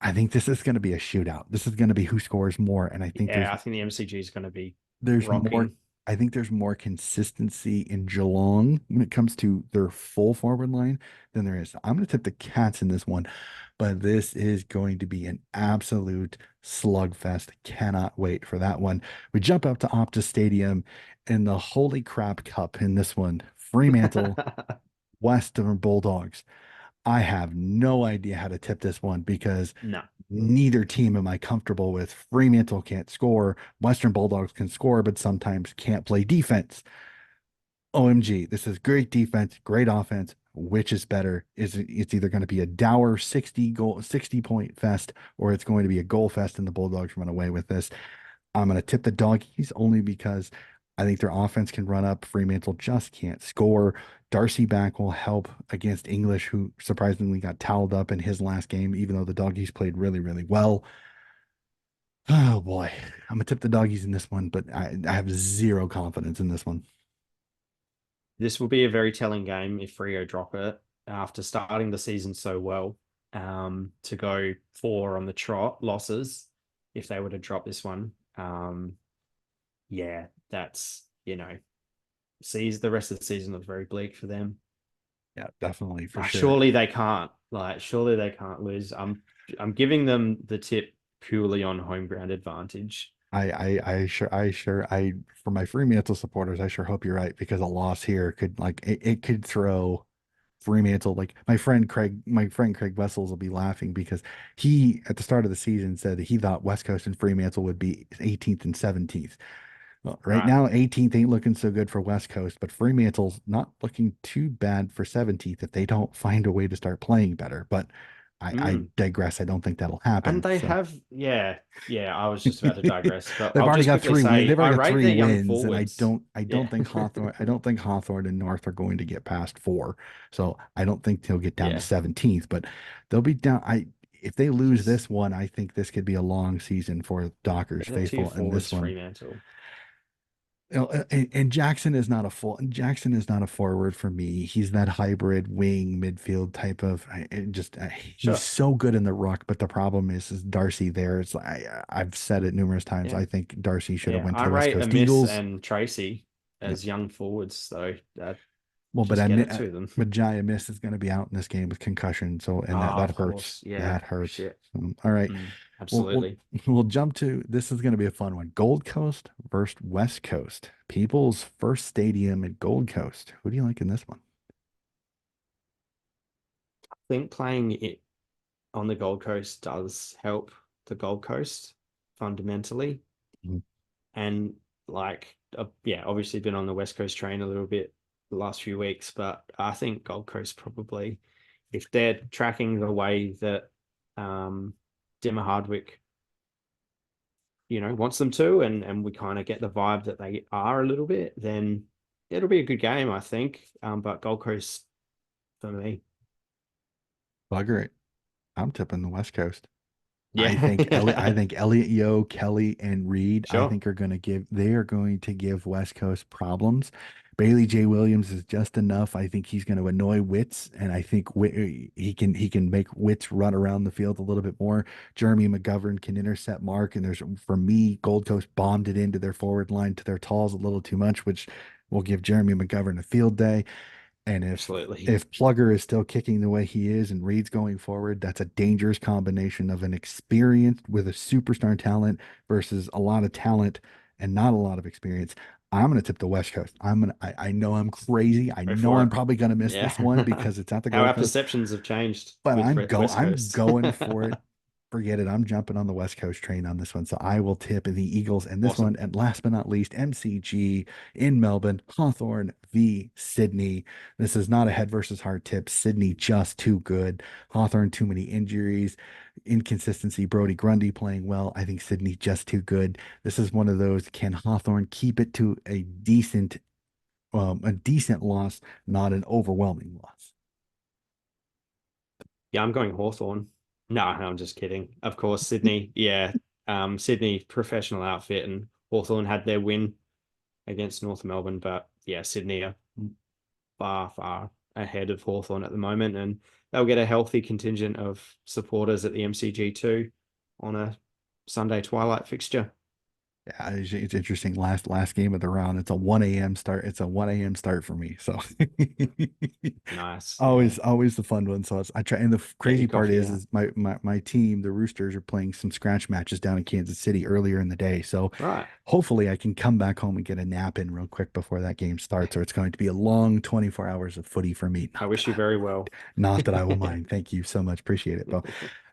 I think this is going to be a shootout. This is going to be who scores more, and I think Yeah, I think the MCG is going to be there's more. rocking. I think there's more consistency in Geelong when it comes to their full forward line than there is. I'm going to tip the Cats in this one, but this is going to be an absolute slugfest. Cannot wait for that one. We jump up to Optus Stadium in the Holy Crap Cup in this one. Fremantle, Western Bulldogs. I have no idea how to tip this one because No. neither team am I comfortable with. Fremantle can't score. Western Bulldogs can score, but sometimes can't play defense. OMG, this is great defense, great offense. Which is better? It's either going to be a dour 60 point fest, or it's going to be a goal fest and the Bulldogs run away with this. I'm going to tip the doggies only because I think their offense can run up. Fremantle just can't score. Darcy back will help against English, who surprisingly got toweled up in his last game, even though the doggies played really, really well. Oh boy, I'm gonna tip the doggies in this one, but I have zero confidence in this one. This will be a very telling game if Rio drop it after starting the season so well. To go four on the trot losses if they were to drop this one. Yeah, that's sees the rest of the season looks very bleak for them. Yeah, definitely for sure. Surely they can't. Surely they can't lose. I'm giving them the tip purely on home ground advantage. I for my Fremantle supporters, I sure hope you're right because a loss here could it could throw Fremantle like my friend Craig Wessels will be laughing because he at the start of the season said that he thought West Coast and Fremantle would be 18th and 17th. Well, right Right. now, 18th ain't looking so good for West Coast, but Fremantle's not looking too bad for 17th if they don't find a way to start playing better. But I Mm. digress. I don't think that'll And happen. they So have, yeah, I was just about to digress, but they've I'll already just got quickly three wins. say They've I already got rate three their young wins, and forwards. I don't Yeah. think Hawthorn and North are going to get past four. So I don't think they'll get down to Yeah. 17th, but they'll be down. I If they lose Just this one, I think this could be a long season for Dockers better two faithful in this forwards, one. Fremantle. And Jackson is not a forward for me. He's that hybrid wing midfield type of he's Sure. so good in the ruck, but the problem is Darcy there. I've said it numerous times. Yeah. I think Darcy should have Yeah. went to I the West rate Coast Amiss Eagles. and Tracy Yeah. as young forwards, so Well, just get it to them. but Jaya Miss is going to be out in this game with concussion, so and Ah, that of hurts. course. Yeah. That hurts. Shit. All right, Mm, we'll, we'll absolutely. we'll jump to this is going to be a fun one. Gold Coast versus West Coast. People's first stadium at Gold Coast. Who do you like in this one? I think playing it on the Gold Coast does help the Gold Coast fundamentally. Mhm. And yeah, obviously been on the West Coast train a little bit the last few weeks, but I think Gold Coast probably, if they're tracking the way that um, Dimmer Hardwick, wants them to, and we kind of get the vibe that they are a little bit, then it'll be a good game, I think. But Gold Coast for me. Bugger it. I'm tipping the West Coast. I Yeah. think Elliot Yo, Kelly, and Reed, Sure. they are going to give West Coast problems. Bailey J. Williams is just enough. I think he's going to annoy Wits, and I think he can make Wits run around the field a little bit more. Jeremy McGovern can intercept Mark, and there's for me, Gold Coast bombed it into their forward line to their talls a little too much, which will give Jeremy McGovern a field day. And Absolutely. if Plugger is still kicking the way he is and Reed's going forward, that's a dangerous combination of an experience with a superstar talent versus a lot of talent and not a lot of experience. I'm gonna tip the West Coast. I know I'm crazy. I Go know for I'm it. probably gonna miss Yeah. this one because it's at the How Gold our Coast, perceptions have changed but with West I'm Coast. going for it. Forget it. I'm jumping on the West Coast train on this one. So I will tip the Eagles and this one. Awesome. And last but not least, MCG in Melbourne, Hawthorn v Sydney. This is not a head versus heart tip. Sydney just too good. Hawthorn too many injuries, inconsistency. Brody Grundy playing well. I think Sydney just too good. This is one of those. Can Hawthorn keep it to a decent loss, not an overwhelming loss? Yeah, I'm going Hawthorn. No, I'm just kidding. Of course, Sydney. Yeah. Sydney professional outfit and Hawthorn had their win against North Melbourne, but yeah, Sydney are far ahead of Hawthorn at the moment, and they'll get a healthy contingent of supporters at the MCG too on a Sunday twilight fixture. Yeah, it's interesting. Last game of the round. It's a 1 a.m. start. It's a 1 a.m. start for me. So Nice. Yeah. always the fun one. So I try. And the Get crazy your part coffee out. is my team, the Roosters, are playing some scratch matches down in Kansas City earlier in the day. So Right. hopefully I can come back home and get a nap in real quick before that game starts, or it's going to be a long 24 hours of footy for me. I wish you very well. Not that I will mind. Thank you so much. Appreciate it. But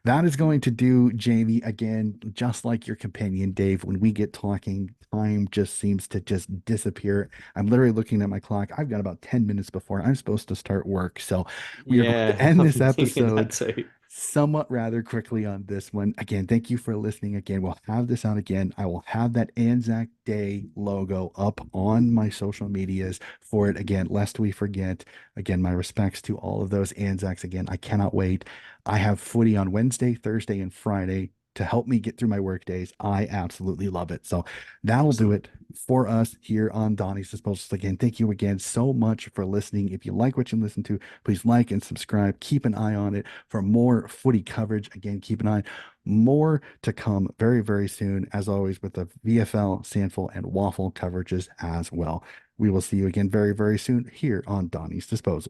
that is going to do, Jamie, again, just like your companion, Dave. When we get talking, time just seems to just disappear. I'm literally looking at my clock. I've got about 10 minutes before I'm supposed to start work. So we are going to Yeah, end this I'm thinking that episode too. somewhat rather quickly on this one. Again, thank you for listening. Again, we'll have this out again. I will have that Anzac Day logo up on my social medias for it again, lest we forget. Again, my respects to all of those Anzacs. Again, I cannot wait. I have footy on Wednesday, Thursday, and Friday to help me get through my work days. I absolutely love it. So that'll do Awesome. it for us here on Donnie's Disposals. Again, thank you again so much for listening. If you like what you listen to, please like and subscribe. Keep an eye on it for more footy coverage. Again, keep an eye. More to come very soon, as always, with the VFL, Sandful, and Waffle coverages as well. We will see you again very soon here on Donnie's Disposal.